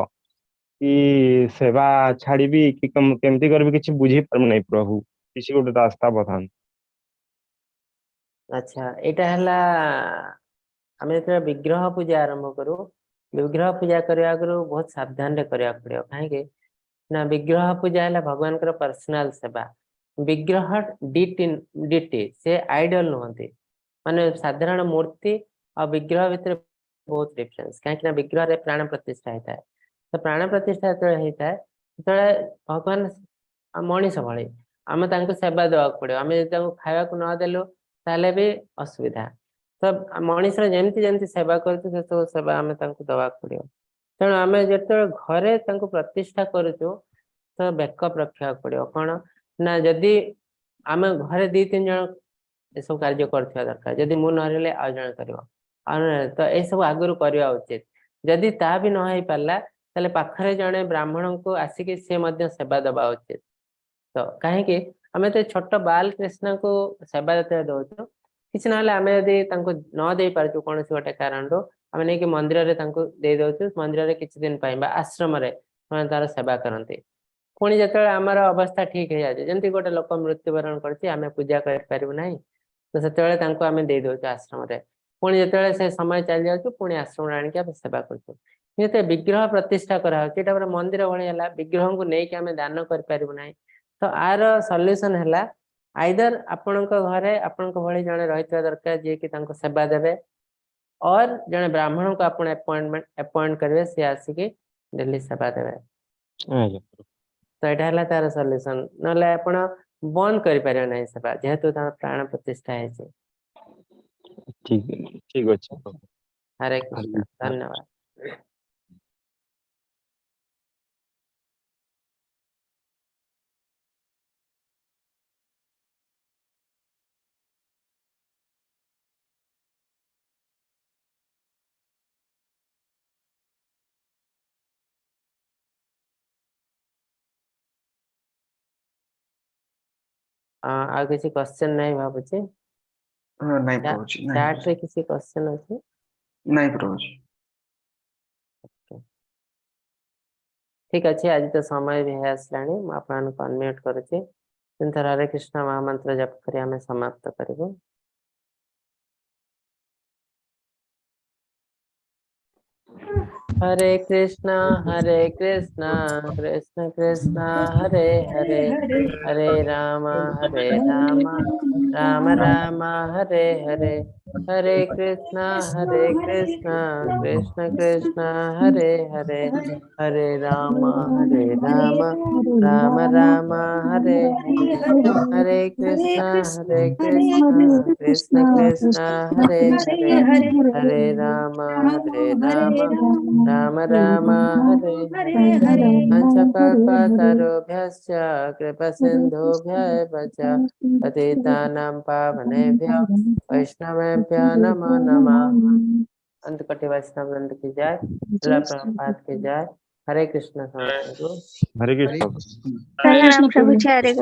कि सेवा छाड़िबी कि केमती करबी किछि बुझी पारु नै प्रभु किछि गोटे रास्ता बतान। अच्छा एटा हला आम जो विग्रह पूजा आरंभ करू विग्रह पूजा करने आगु बहुत सावधान रे करिया पड़ियो कहीं ना विग्रह पूजा है भगवान पर्सनाल सेवा विग्रह डीटी से आइडल नुहति माने साधारण मूर्ति और विग्रह भितर बहुत डिफरेंस कहीं विग्रह रे प्राण प्रतिष्ठा होता है तो प्राण प्रतिष्ठा जो होता है तो भगवान मनीष भाई आम सेवा देवा पड़ो आम खावा न देलु ताले भी असुविधा तो मनीष जमती जमती सेवा कर सेवा आम दवा पड़ो तेणु आम जो घरे प्रतिष्ठा करुचु तो बैकअप रखा पड़ो कौन ना जदि आम घरे 2-3 जन ये सब कार्य करथिया दरकार जदि मु न रहले आ जण करिवो तो ए सब आगुरु करवा उचित जदि ता भी न होई पारला ताले पाखरे जणे ब्राह्मण को आसिक से मध्य सेवा दबा उचित तो कहीं आम तो छोट बाल कृष्ण को सेवा देते दौचु किसी ना आम यदि न दे पार्चु कौन गोटे कारण आम नहीं मंदिर दे दौचु मंदिर किसी दिन आश्रम तार सेवा करते पुणी जो आमर अवस्था ठीक हो जाए जमी गोटे लोक मृत्युवरण कर पूजा करना तो से आम दे दौचु आश्रम पुणी जो से समय चली जाऊँ पुणी आश्रम आणिक सेवा कर विग्रह प्रतिष्ठा कराला मंदिर भाई विग्रह को लेकिन आम दान करना तो आर सल्यूशन है आइदर आपण घरे आपण भाई जड़े रही दरकार जी की सेवा देवे और जड़े ब्राह्मण को आप अपॉइंट करेंगे सी आसिक डेली सेवा देवे तो यहाँ तार सल्यूशन ना आप बंद कर ना सेवा जेहेतु प्राण प्रतिष्ठा है ठीक ठीक अच्छे हरे कृष्ण धन्यवाद आ किसी क्वेश्चन नहीं भाबुची नहीं प्रभुजी चैट रे किसी क्वेश्चन अछि नहीं प्रभुजी ठीक अच्छे आज तो समय भी है आसलानी मु आपन को अनम्यूट करूची थर हरे कृष्ण महामंत्र जप करी हमें समाप्त करिबो हरे कृष्ण कृष्ण कृष्ण हरे हरे हरे राम राम राम हरे हरे हरे कृष्ण कृष्ण कृष्ण हरे हरे हरे राम राम राम हरे हरे हरे कृष्ण कृष्ण कृष्ण हरे हरे हरे राम राम राम हरे हरे पंचकल्पतरुभ्यश्च कृपसिन्धुभ्यः च पतितानां पावनेभ्यो वैष्णवेभ्यो नमो नमः अंतकटि वैष्णव वृंद की जय श्रील प्रभुपाद की जय हरे कृष्ण हरे कृष्ण हरे कृष्ण प्रभु जी हरे कृष्ण।